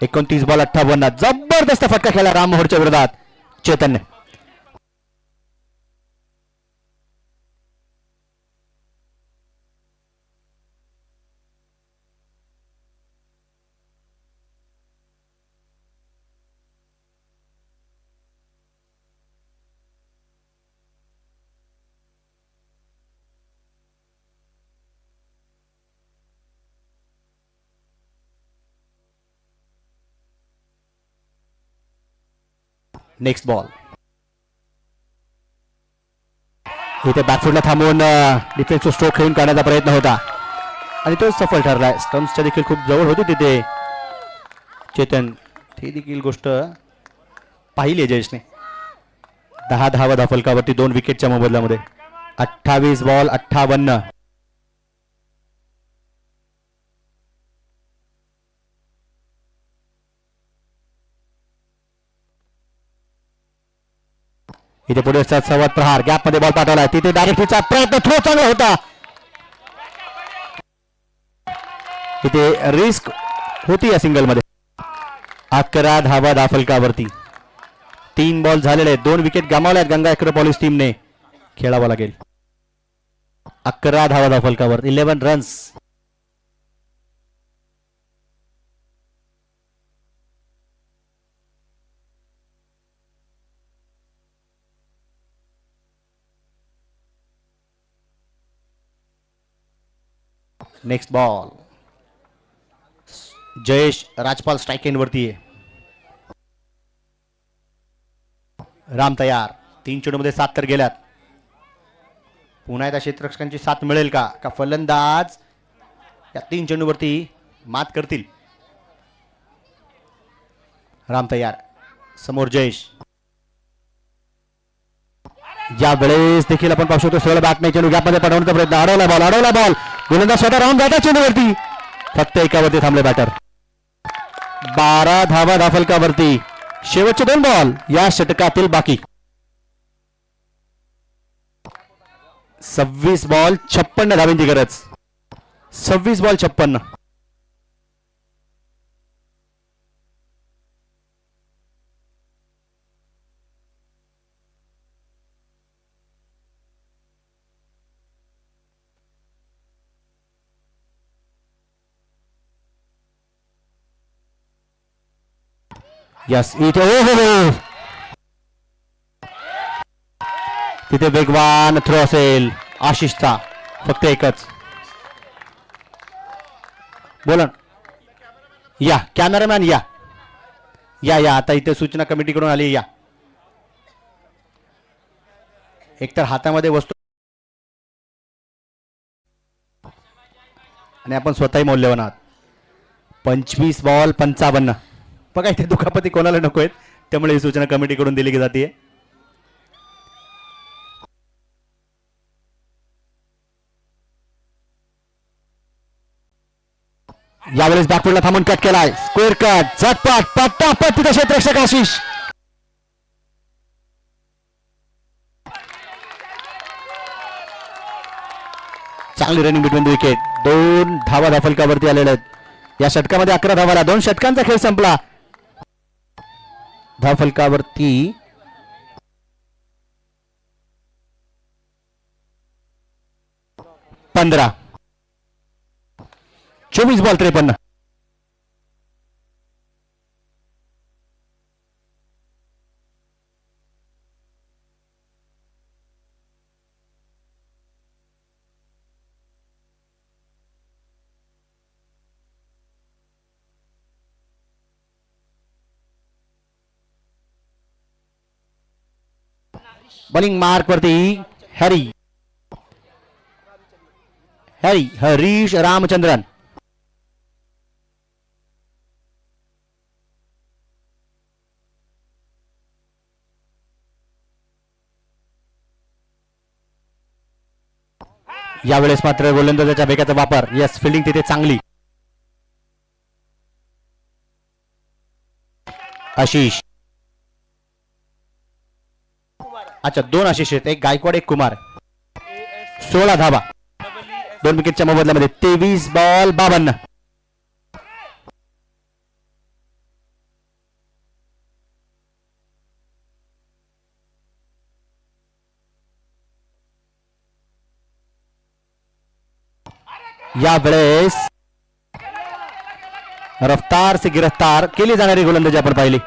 एकोणतीस बॉल 58. जबरदस्त फटका खेळला राम मोहडच्या विरोधात चेतनने. Next ball. इथे बॅकफुटला थांबवून डिफेन्सिव्ह स्ट्रोक खेळून काढण्याचा प्रयत्न होता आणि तो सफल ठरलाय. स्टम्प्सच्या देखील खूप जवळ होती तिथे चेतन. ती देखील गोष्ट पाहिली आहे जयेशने. 10 धावा धाफलकावरती 2 विकेटच्या मोबदल्यामध्ये. 28 बॉल 58. इथे पुढे संवाद प्रहार. गॅप मध्ये बॉल पाठवला. तिथे डायरेक्टचा प्रयत्न थ्रो चांगला होता. इथे रिस्क होती या सिंगल मध्ये. 11 धावा दाफलकावरती. 3 बॉल झालेले. 2 विकेट गमावल्यात गंगा ॲक्रोपॉलिस टीमने. खेळावं लागेल. 11 धावा दाफलकावर. 11 runs. Next ball. Jayesh Rajpal strike end वरती आहे. राम तयार. 3 चेंडूमध्ये 7 तर गेल्यात. पुन्हा एकदा क्षेत्ररक्षकांची साथ मिळेल का? का फलंदाज या 3 चेंडूवरती मात करतील? राम तयार. समोर जयेश. या वेळेस देखील आपण पाहू शकतो सरळ बॅट नाही. चेंडू गॅपमध्ये पडवण्याचा प्रयत्न. अडवला बॉल. गोलंदाज स्वतः राम जाता चेंडूवरती. फक्त एकावरती थांबले बॅटर. 12 धावा दाफलकावरती. शेवटचे 2 बॉल या षटकातील बाकी. 26 बॉल 56 धावांची गरज. 26 बॉल 56. यस इथे हो तिथे वेगवान थ्रो असेल आशिषचा, फक्त एकच. बोला या कॅमेरामॅन या या या आता इथे सूचना कमिटीकडून आली. या एकतर हातामध्ये वस्तू आणि आपण स्वतःही मौल्यवान आहात. 25 बॉल 55. बघा इथे दुखापती कोणाला नको आहेत, त्यामुळे ही सूचना कमिटीकडून दिली जाते. यावेळेस बॅकफुटला थांबून कट केलाय. स्क्वेअर कट झटपट पट्टापट तिथे क्षेत्ररक्षक आशिष. चांगली रनिंग बिटवीन द विकेट. 2 धावा धाफलकावरती आलेल्या आहेत. या षटकामध्ये 11 धावाला 2 षटकांचा खेळ संपला. धावफलकावरती 15. 24 बॉल 53. बॉलिंग मार्क वरती हरीश रामचंद्रन. यावेळेस मात्र गोलंदाजाच्या वेगाचा वापर. यस फिल्डिंग तिथे चांगली. आशिष. अच्छा 2 आशिष आहेत, एक गायकवाड एक कुमार. 16 धावा 2 विकेटच्या मोबदल्यामध्ये. 23 बॉल 52. यावेळेस रफ्तार से गिरफ्तार केली जाणारी गोलंदाजी आपण पाहिली.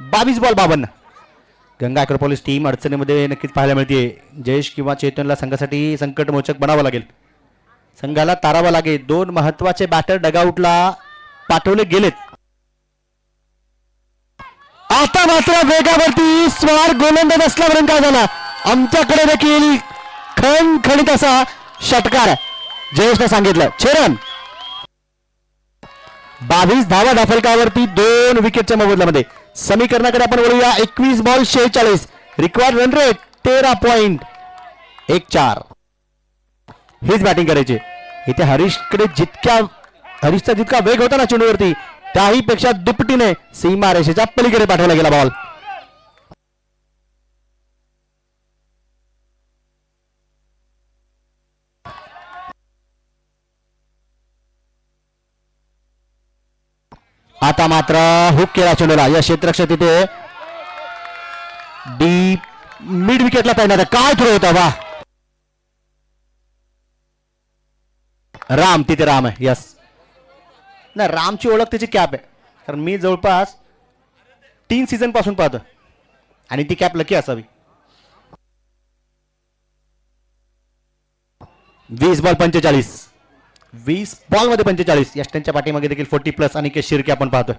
बावीस बॉल 52. गंगा अॅग्रोपॉलिस टीम अडचणीमध्ये नक्कीच पाहायला मिळते. जयेश किंवा चेतनला संघासाठी संकटमोचक बनावं लागेल. संघाला तारावं लागेल. 2 महत्वाचे बॅटर डगआउटला पाठवले गेलेत. आता मात्र वेगावरती स्वार गोलंदाज असल्यावरून काय झाला, आमच्याकडे देखील खणखणीत असा षटकार जयेशने सांगितलं. छेरन 22 धावा धाफलकावरती 2 विकेटच्या मोबदल्यामध्ये. समीकरणाकडे आपण वळूया. 21 बॉल 46. Required run rate 13.14. हीच बॅटिंग करायची. इथे हरीशचा जितका वेग होता ना चेंडूवरती, त्याही पेक्षा दुपटीने सीमा रेषेच्या पलीकडे पाठवला गेला बॉल. आता मात्र हुक केला चेंडूला. या क्षेत्ररक्षक तिथे डीप मिड विकेटला तैनात. काय थ्रो होता वा. राम तिथे राम आहे. यस नाही रामची ओळख त्याची कॅप आहे, कारण मी जवळपास 3 सीझन पासून पाहतो आणि ती कॅप लकी असावी. 20 बॉल 45. 20 बॉल मध्ये 45. यष्टांच्या पाठीमागे देखील 40+ आणि के शिर्के आपण पाहतोय.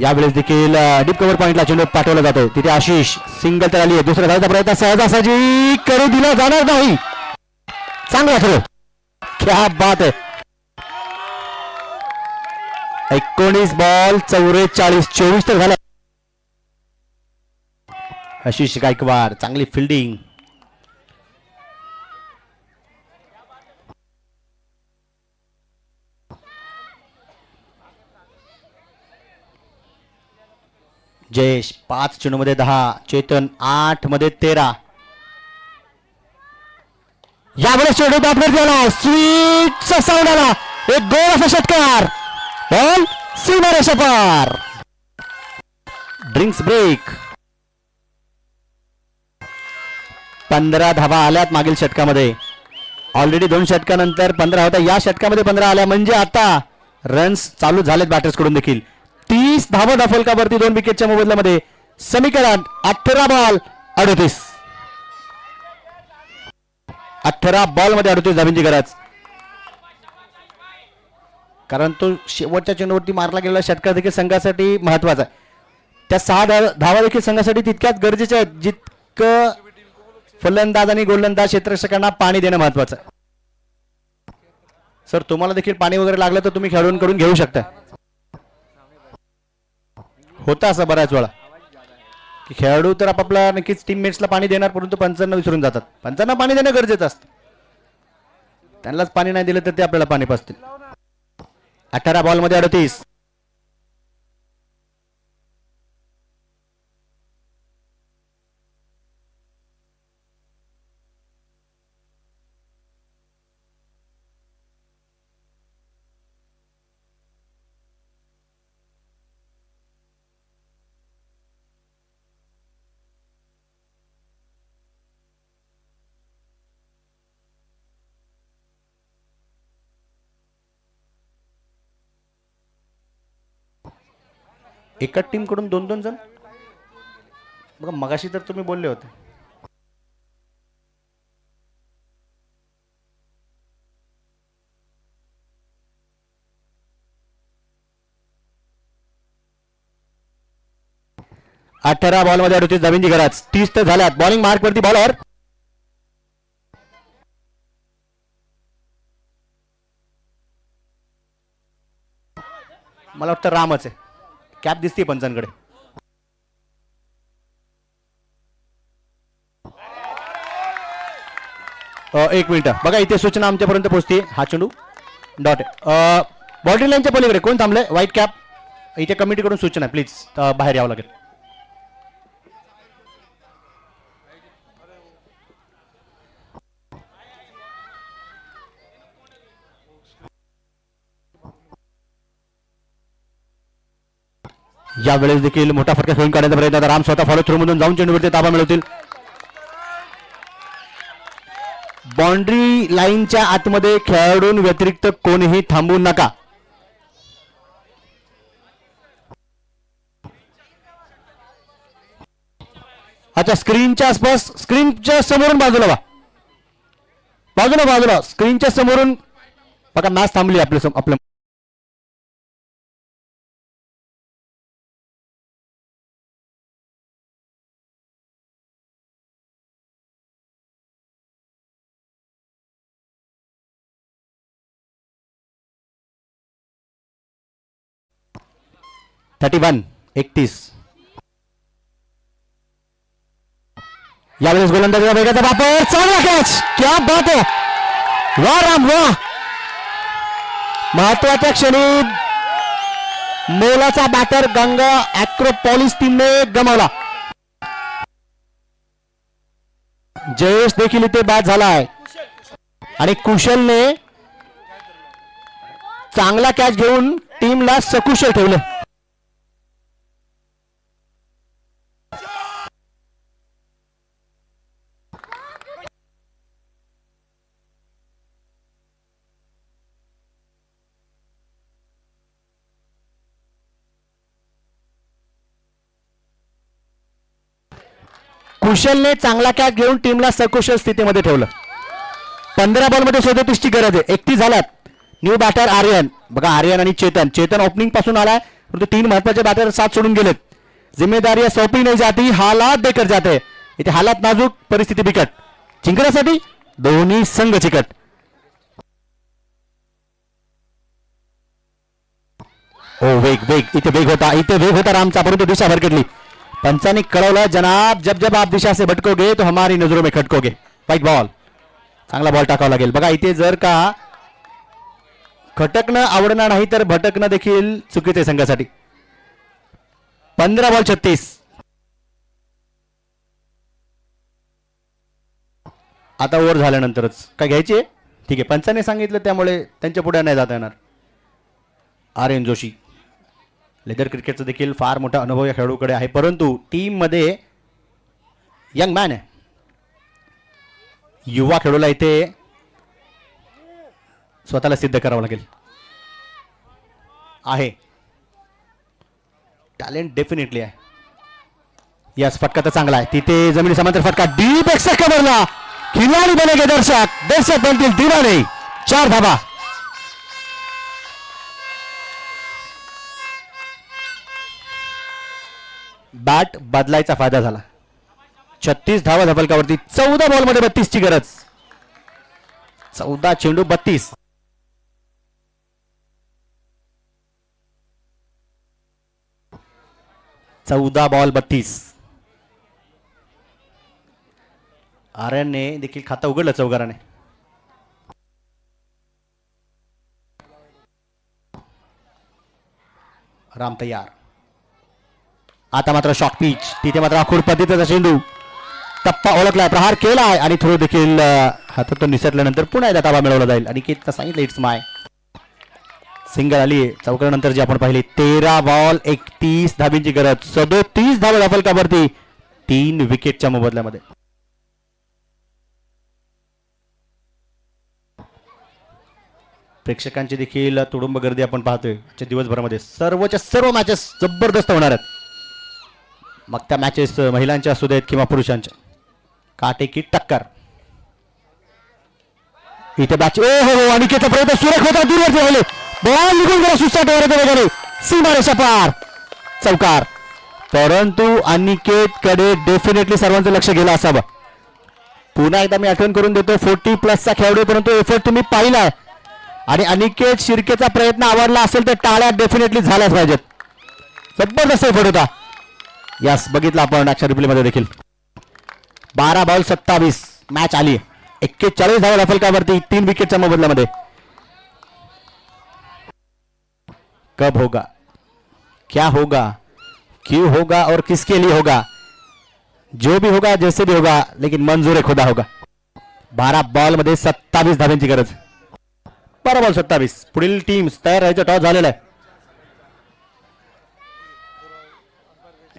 यावेळेस देखील डीप कव्हर पॉइंटला चेंडू पाठवला जातोय. तिथे आशिष सिंगल तर आली आहे. दुसऱ्या धावाचा प्रयत्न सहजासहजी करू दिला जाणार नाही. चांगला थ्रो. क्या बात आहे. 19 बॉल 44. 24 तर झाला. आशिष गायकवाड चांगली फिल्डिंग. जयेश 5 चेंडूमध्ये 10. चेतन 8 मध्ये 13. यावेळेस चेंडू बॅटवर गेला. स्वीटचा साऊंड आला. एक गोल असा षटकार. बॉल सीमारेषा पार. Drinks break. 15 धावा आल्यात मागील षटकामध्ये. ऑलरेडी 2 षटकानंतर 15 होता. या षटकामध्ये 15 आल्या म्हणजे आता रन्स चालू झालेत बॅटर्स कडून देखील. 30 धावा फलकावरती 2 विकेटच्या मोबदल्यामध्ये. समीकरण 18 बॉल 38. 18 बॉल मध्ये 38 धावांची गरज. कारण तो शेवटच्या चेंडूवरती मारला गेलेला षटकार देखील संघासाठी महत्वाचा आहे. त्या 6 धावा देखील संघासाठी तितक्याच गरजेच्या आहेत जितकं फलंदाज आणि गोलंदाज क्षेत्ररक्षकांना पाणी देणं महत्वाचं आहे. सर तुम्हाला देखील पाणी वगैरे लागलं तर तुम्ही खेळाडूंकडून घेऊ शकता. होतं असं बऱ्याच वेळा की खेळाडू तर आपापला नक्कीच टीममेट्सला पाणी देणार परंतु पंचांना विसरून जातात. पंचांना पाणी देणं गरजेचं असतं. त्यांनाच पाणी नाही दिलं तर ते आपल्याला पाणी पाजतील. 18 बॉल मध्ये 38. एकाच टीम कडून 2-2 जण. बघा मगाशी तर तुम्ही बोलले होते. अठरा बॉल मध्ये 38 धावांची गरज. 30 तर झाल्यात. बॉलिंग मार्क वरती बॉलर. मला वाटतं रामच आहे. कॅप दिसते पंचांकडे. एक मिनिट बघा इथे सूचना आमच्यापर्यंत पोहोचते. हा चेंडू डॉट आहे. बॉर्डर लाईनच्या पलीकडे कोण थांबले? White cap. इथे कमिटीकडून सूचना प्लीज बाहेर यावं लागेल. यावेळेस देखील मोठा फटका खेळून काढण्याचा प्रयत्न. राम स्वतः फॉलो थ्रू मधून जाऊन चेंडूवरती ताबा मिळवतील. बाउंड्री लाईनच्या आतमध्ये खेळाडूं व्यतिरिक्त कोणीही थांबू नका. अच्छा स्क्रीनच्या आसपास स्क्रीनच्या समोरून बाजूला वा. बाजूला स्क्रीनच्या समोरून बघा मॅच थांबली आपल्या. (31) 31. यावेळेस गोलंदाजीचा वेगाचा वापर. चांगला कॅच. क्या बात आहे. वाह राम वाह. महत्वाच्या क्षणी मोलाचा बॅटर गंगा ॲक्रोपॉलिस टीमने गमावला. जयेश देखील इथे बाद झालाय आणि कुशलने चांगला कॅच घेऊन टीमला सकुशल ठेवलं. कुशलने चांगला कॅच घेऊन टीमला सकुशल स्थितीमध्ये ठेवलं. 15 बॉल मध्ये 37 ची गरज आहे. 31 झाल्यात. New batter Aryan. बघा आर्यन आणि चेतन ओपनिंग पासून आलाय परंतु 3 महत्वाचे बॅटर साथ सोडून गेलेत. जिम्मेदारी सौंपी नाही जाती हालात देकर जाते. इथे हालात नाजूक परिस्थिती बिकट. जिंकण्यासाठी दोन्ही संघ चिकट. ओ वेग इथे वेग होता रामचा परंतु दिशा भरकटली. पंचाने कळवलं जनाब जब आप दिशा से भटकोगे तो हमारी नजरों में खटकोगे. White ball. चांगला बॉल टाकावा लागेल. बघा इथे जर का खटकणं आवडणार नाही तर भटकणं देखील चुकीचे संघासाठी. 15 बॉल 36. आता ओव्हर झाल्यानंतरच काय घ्यायचे. ठीक आहे पंचाने सांगितलं त्यामुळे त्यांच्या पुढे नाही जाता येणार. आर्यन जोशी लेदर क्रिकेटचा देखील फार मोठा अनुभव या खेळाडूकडे आहे, परंतु टीम मध्ये यंग मॅन आहे, युवा खेळाडूला इथे स्वतःला सिद्ध करावं लागेल. आहे टॅलेंट डेफिनेटली आहे. यस, फटका तर चांगला आहे, तिथे जमिनी समांतर फटका डीप एक्स्ट्रा कव्हरला, खिलाडी बनेगे दर्शक बनतील दिवाने. 4 धावा. बॅट बदलायचा फायदा झाला. 36 धावा धबलकावरती. 14 बॉल मध्ये 32 ची गरज. 14 चेंडू 32. चौदा बॉल 32. आर्यनने देखील खातं उघडलं चौकाराने. राम तयार. आता मात्र शॉक पिच, तिथे मात्र आखूड पद्धतीचा चेंडू, टप्पा ओळखलाय, प्रहार केलाय आणि थोडं देखील हातातून निसटल्यानंतर पुन्हा एकदा ताबा मिळवला जाईल. आणि किती सांगितलं इट्स माय. सिंगल आली चौकारानंतर जी आपण पाहिली. 13 बॉल 31 धाबींची गरज. 37 धावा दाफलकावरती 3 विकेटच्या मोबदल्यामध्ये. प्रेक्षकांची देखील तुडुंब गर्दी आपण पाहतोय दिवसभरामध्ये. सर्वच्या सर्व मॅचेस जबरदस्त होणार आहेत, मग त्या मॅचेस महिलांच्या असू देत किंवा पुरुषांच्या. काटेकी टक्कर. इथे बॅच हो अनिकेतचा प्रयत्न सुरेख होता, दूरवरती राहिले, बॉल निघून गेला सुसाट वगैरे सीमारेषा पार, चौकार. परंतु अनिकेत कडे डेफिनेटली सर्वांचं लक्ष गेलं असावं. पुन्हा एकदा मी आठवण करून देतो, 40+ खेळाडू, परंतु एफर्ट तुम्ही पाहिलाय आणि अनिकेत शिर्केचा प्रयत्न आवडला असेल तर टाळ्या डेफिनेटली झाल्याच पाहिजेत. जबरदस्त एफर्ट होता. यस, बघितलं आपण अक्षर रिप्ले मध्ये देखील. 12 बॉल 27 मॅच आली. 41 धावा दाफलकावरती 3 विकेटच्या मोबदल्यामध्ये. कब होगा, क्या होगा, क्यों होगा और किसके लिए होगा, जो भी होगा जैसे भी होगा लेकिन मंजूर खुदा होगा. 12 बॉल मध्ये 27 धाब्यांची गरज. 12 बॉल 27. पुढील टीम्स तयार राहायचं. टॉस झालेला आहे.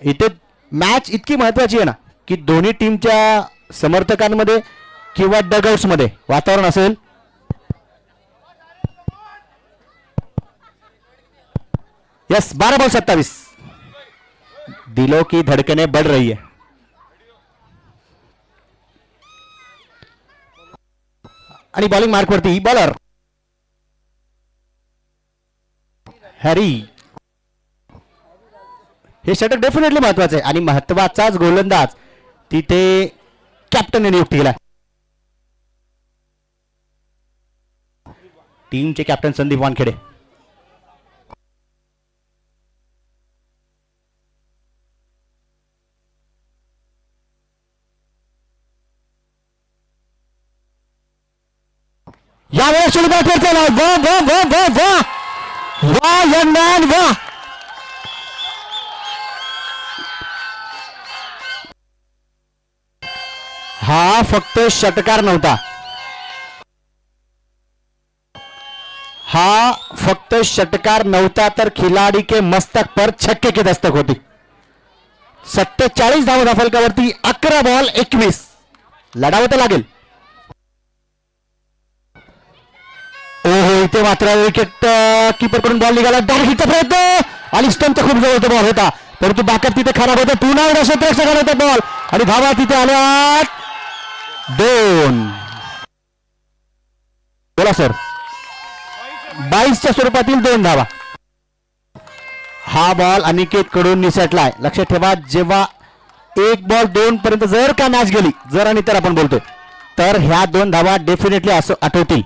इथे मॅच इतकी महत्वाची आहे ना की दोन्ही टीमच्या समर्थकांमध्ये किंवा डगआउट्स मध्ये वातावरण असेल. Yes, 12 ball 27. दिलों की धड़कनें बढ़ रही है. आणि बॉलिंग मार्क वरती बॉलर हॅरी. हे षटक डेफिनेटली महत्वाचं आहे आणि महत्वाचाच गोलंदाज तिथे कॅप्टनने नियुक्त केला. टीमचे कॅप्टन संदीप वानखेडे. यावेळेस चेंडू बॅटवर केला. वा वा वा वा वा वा यंग मॅन वा. हा फक्त षटकार नव्हता, हा फक्त षटकार नव्हता तर खिलाडी के मस्तक पर छक्के की दस्तक होती. 47 धावा दाफलकावरती 11 बॉल 21. लढावं तर लागेल. ओहो, इथे मात्र विकेट कीपर कडून बॉल निघाला. डायरेक्ट हिटचा प्रयत्न आणि स्टंपचा खूप जवळचा बॉल होता, परंतु बॅकअप तिथे खराब होता. पुन्हा एकदा क्षेत्ररक्षकाला होता बॉल आणि धावा तिथे आल्या 2. बोला सर. 22च्या स्वरूपातील 2 धावा. हा बॉल अनिकेत कडून निसटलाय. लक्षात ठेवा, जेव्हा 1 बॉल 2 पर्यंत जर का मॅच गेली, जर आणि तर आपण बोलतोय, तर ह्या 2 धावा डेफिनेटली असं आठवतील.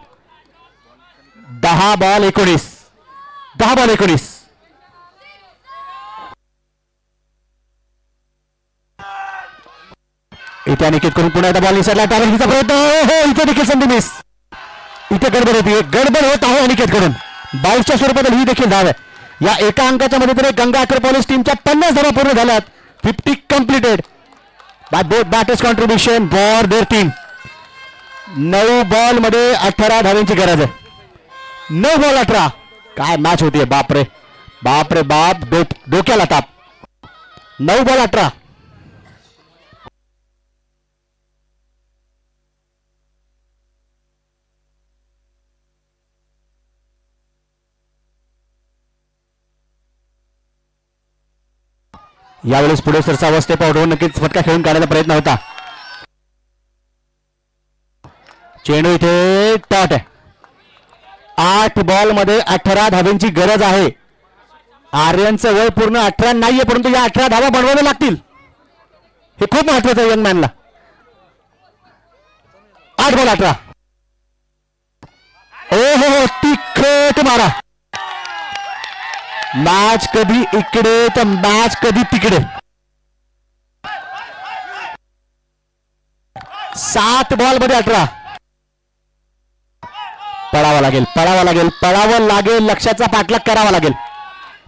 10 बॉल 19. 10 बॉल 19. इथे अनिकेत करून पुन्हा एकदा बॉल निसरला. टार्गेटचा प्रयत्न. हो, इथे देखील संधी मिस. इथे गडबड होती, गडबड होत आहे अनिकेत कडून. 22च्या स्वरूपातील ही देखील धाव आहे. या एका अंकाच्या मदतीने गंगा अक्रोपोलिस टीमच्या 50 धावा पूर्ण झाल्यात. 50 completed by both batters contribution for their team. 9 ball मध्ये 18 धावांची गरज आहे. 9 बॉल 18. काय मॅच होतीये बापरे. बाप रे बाप, डोक्याला ताप. 9 बॉल 18. यावेळेस पुढे सरसावा स्टेप आउट होऊन नक्कीच फटका खेळून काढायचा प्रयत्न होता. चेंडू इथे टॉट आहे. 8 बॉल मध्ये 18 धावांची गरज आहे. आर्यनचं वय पूर्ण 18 नाहीये, परंतु या 18 धावा बनवाव्या लागतील. हे खूप महत्वाचं आहे यंग मॅनला. 8 बॉल 18. हो तिखट मारा. मॅच कधी इकडे तर मॅच कधी तिकडे. 7 बॉल मध्ये 18. पळावं लागेल. लक्षाचा पाठलाग करावा लागेल.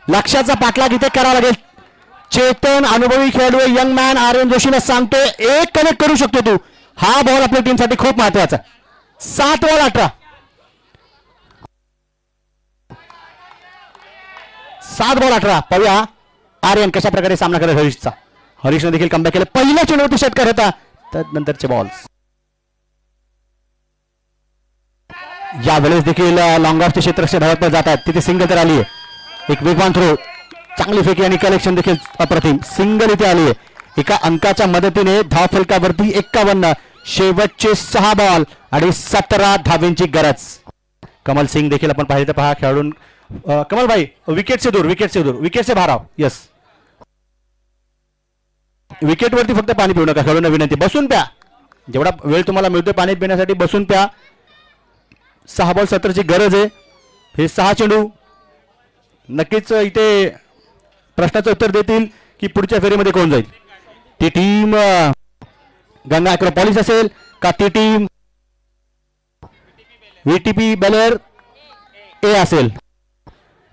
लक्षाचा पाठलाग इथे करावा लागेल. चेतन अनुभवी खेळाडू यंग मॅन आर्यन जोशीला सांगतोय, एक कनेक्ट करू शकतो तू. हा बॉल आपल्या टीमसाठी खूप महत्वाचा. 7 बॉल 18. 7 बॉल 18. पाहूया आर्यन कशा प्रकारे सामना करत हरीशचा. हरीशने देखील कमबॅक केलं. पहिल्या चेंडूवरती षटकार होता. त्यानंतरचे बॉल्स. यावेळेस देखील लॉंग ऑफचे क्षेत्ररक्षक धावत जातात. तिथे सिंगल तर आली आहे. एक वेगवान थ्रो, चांगली फेकी आणि कलेक्शन देखील अप्रतिम. सिंगल इथे आली आहे. एका अंकाच्या मदतीने धाव फलकावरती 51. शेवटचे 6 बॉल आणि 17 धावेंची गरज. कमल सिंग देखील आपण पाहिजे तर पहा खेळून. कमल भाई विकेट से दूर, विकेट से बाहर आओ. यस, विकेट वरती फक्त पाणी पिऊ नका. खेळून विनंती, बसून प्या. जेवढा वेळ तुम्हाला मिळतोय पाणी पिण्यासाठी बसून प्या. 6 बॉल 17ची गरज आहे. हे 6 चेंडू नक्कीच इथे प्रश्नाचं उत्तर देतील की पुढच्या फेरीमध्ये कोण जाईल. ती टीम गंगा अॅक्रोपॉलिस असेल का ती टीम व्हीटीपी बेलेर ए असेल.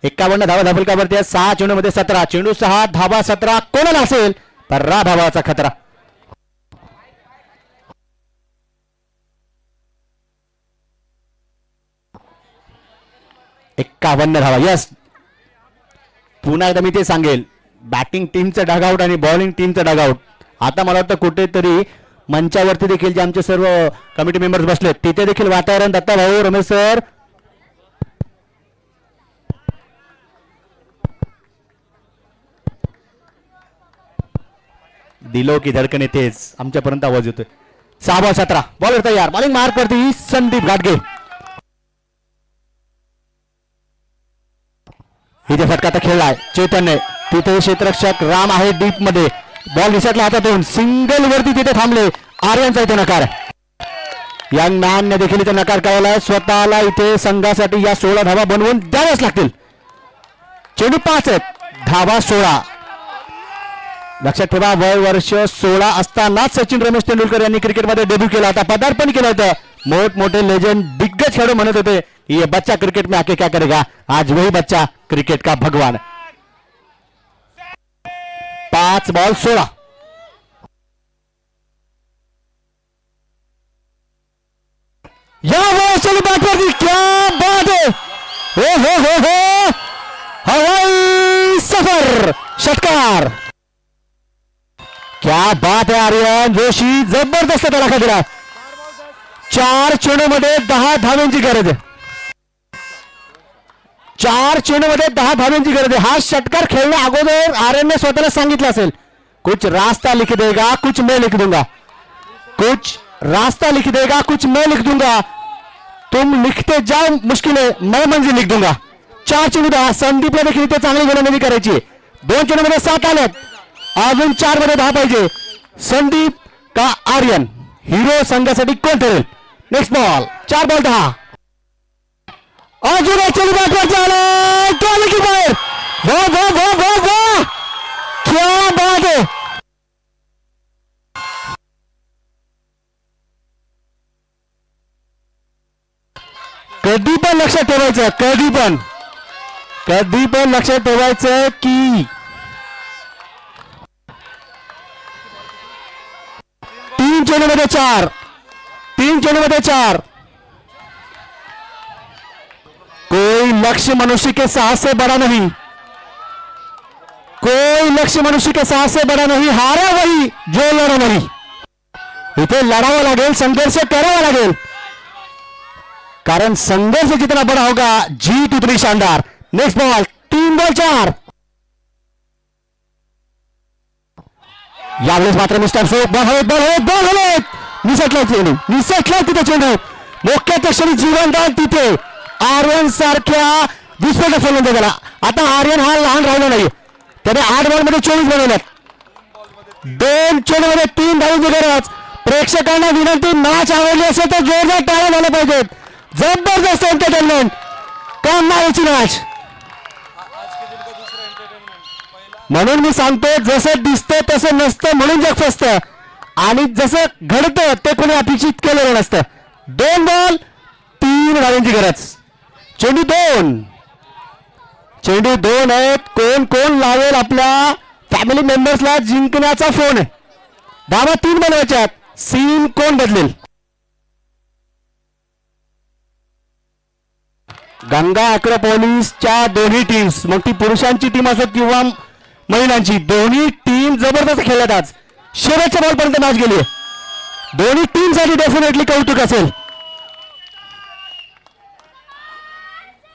51 धावा धावफलकावरती 6 चेंडूमध्ये 17. चेंडू 6 धावा 17. कोणाला असेल पराभवाचा खतरा. 51 धावा. यस, पुन्हा एकदा मी ते सांगेल, बॅटिंग टीमचं डगआउट आणि बॉलिंग टीमचं डगआउट. आता मला वाटतं कुठेतरी मंचावरती देखील जे आमचे सर्व कमिटी मेंबर्स बसलेत तिथे देखील वातावरण. दत्ता भाऊ, रमेश सर, दिलो की धडकन तेच आमच्यापर्यंत आवाज येतोय. 6 बॉल 17. बॉलर तयार. बॉलिंग मार्क करती संदीप घाटगे. इथे फटका तर खेळलाय चेतनने. तिथे क्षेत्ररक्षक राम आहे डीप मध्ये. बॉल विसरला हातातून. सिंगल वरती तिथे थांबले. आर्यनचा इथे नकार. यंग मॅनने देखील इथे नकार कळवलाय. स्वतःला इथे संघासाठी या 16 धावा बनवून द्याव्याच लागतील. चेंडू 5 आहेत, धावा 16. लक्षात ठेवा, वय वर्ष 16 असतानाच सचिन रमेश तेंडुलकर यांनी क्रिकेटमध्ये डेब्यू केला होता, पदार्पण केलं होतं. मोठमोठे लेजेंड दिग्गज खेळाडू म्हणत होते, ये बच्चा क्रिकेट में आके क्या करेगा. आज वही बच्चा क्रिकेट का भगवान. 5 बॉल 16. या चली बॅटवरती, क्या बात है. हो हवाई सफर, षटकार. क्या बात है. आर्यन जोशी जबरदस्त तडाखा दिला. 4 चेंडूमध्ये 10 धावांची गरज आहे. 4 चेंडूमध्ये 10 धावांची गरज आहे. हा षटकार खेळण्या अगोदर आर्यनने स्वतःला सांगितलं असेल, कुछ रास्ता लिख देगा कुछ मैं लिख दूंगा. कुछ रास्ता लिख देगा कुछ मैं लिख दूंगा. तुम लिखते जाओ मुश्किलें, मैं मंजिल लिख दूंगा. 4 चेंडू 10. संदीपला देखील इथे चांगली गोलंदाजी करायची. 2 चेंडूमध्ये 7 आलेत. अजून 4 मध्ये 10 पाहिजे. संदीप का आर्यन, हिरो संघासाठी कोण ठरेल. Next ball. 4 बॉल 10. अजून एक चेंडू बॅटवरती आलाय, तो आला की बाहेर. वाह क्या बात है. कधी पण लक्षात ठेवायचं, कधी पण लक्षात ठेवायचं की 3 चेंडूमध्ये 4. 3 चेंडूमध्ये 4. कोई लक्ष्य मनुष्य के साहस से बड़ा नहीं. कोई लक्ष्य मनुष्य के साथ से बड़ा नहीं, हारा वही जो लढा नाही. इथे लढावं लागेल, संघर्ष करावा लागेल, कारण संघर्ष जितना बड़ा होगा जीत उतनी शानदार. Next ball 3 ball 4. यावेळेस मात्र मिस्टर शो बॉल हवेत निसटला तिथे चेंडू मोक्याच्या क्षणी जीवनदान तिथे आर्यन सारख्या विस्फोटक फलंदाजाला. आता आर्यन हा लहान राहिला नाही, त्याने 8 बॉलमध्ये 24 बनवल्यात. 2 चेंडूमध्ये 3 धावांची गरज. प्रेक्षकांना विनंती, मॅच आवडली असेल तर जोरदार टाळ्या झाल्या पाहिजेत. जबरदस्त एंटरटेनमेंट, कमालीची मॅच. म्हणून मी सांगतो, जसं दिसतं तसं नसतं म्हणून जग फसतं, आणि जसं घडतं ते कोणी अपेक्षित केलेलं नसतं. 2 बॉल 3 धावांची गरज. चेंडू 2 आहेत. कोण लावेल आपल्या फॅमिली मेंबर्सला जिंकण्याचा फोन आहे. धावा 3 बनवायच्यात. सीन कोण बदलेल? गंगा अॅक्रोपोलिसच्या दोन्ही टीम्स, मग ती पुरुषांची टीम असो किंवा महिलांची, दोन्ही टीम जबरदस्त खेळत. आज शेवटच्या बॉलपर्यंत मॅच गेली आहे. दोन्ही टीम साठी डेफिनेटली कौतुक असेल.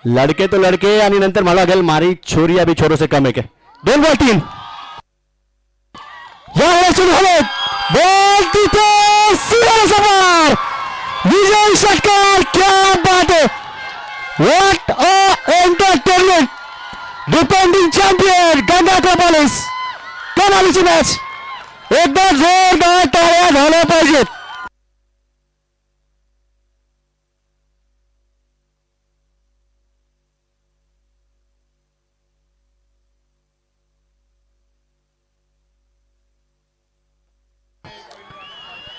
लड़के तो लड़के, आणि नंतर मला लागेल मारी छोरी अभी छोरो से कम है. 2 बॉल 3. यावेळेस बॉल तिथे समोर विजय षटकार. क्या बात है, what a entertainment. Depending champion Ganga अॅक्रोपोलिस. कमालीची मॅच. एकदा जोरदार टाळ्या झाल्या पाहिजेत.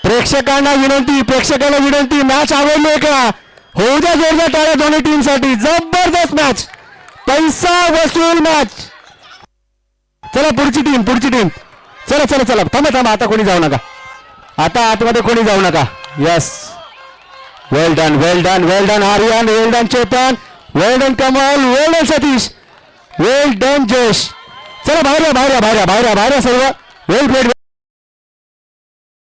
प्रेक्षकांना विनंती, मॅच आवडली का? होऊ द्या जोरदार टाळ्या दोन्ही टीम साठी. जबरदस्त मॅच, पैसा वसूल मॅच. चला पुढची टीम. चला थांबा. आता कोणी जाऊ नका, आता आतमध्ये कोणी जाऊ नका. यस, वेल डन आर्यन, वेल डन चेतन, वेल डन कमल, वेल डन सतीश, वेल डन जयेश. चला बाहेर सर्व. वेल प्लेड.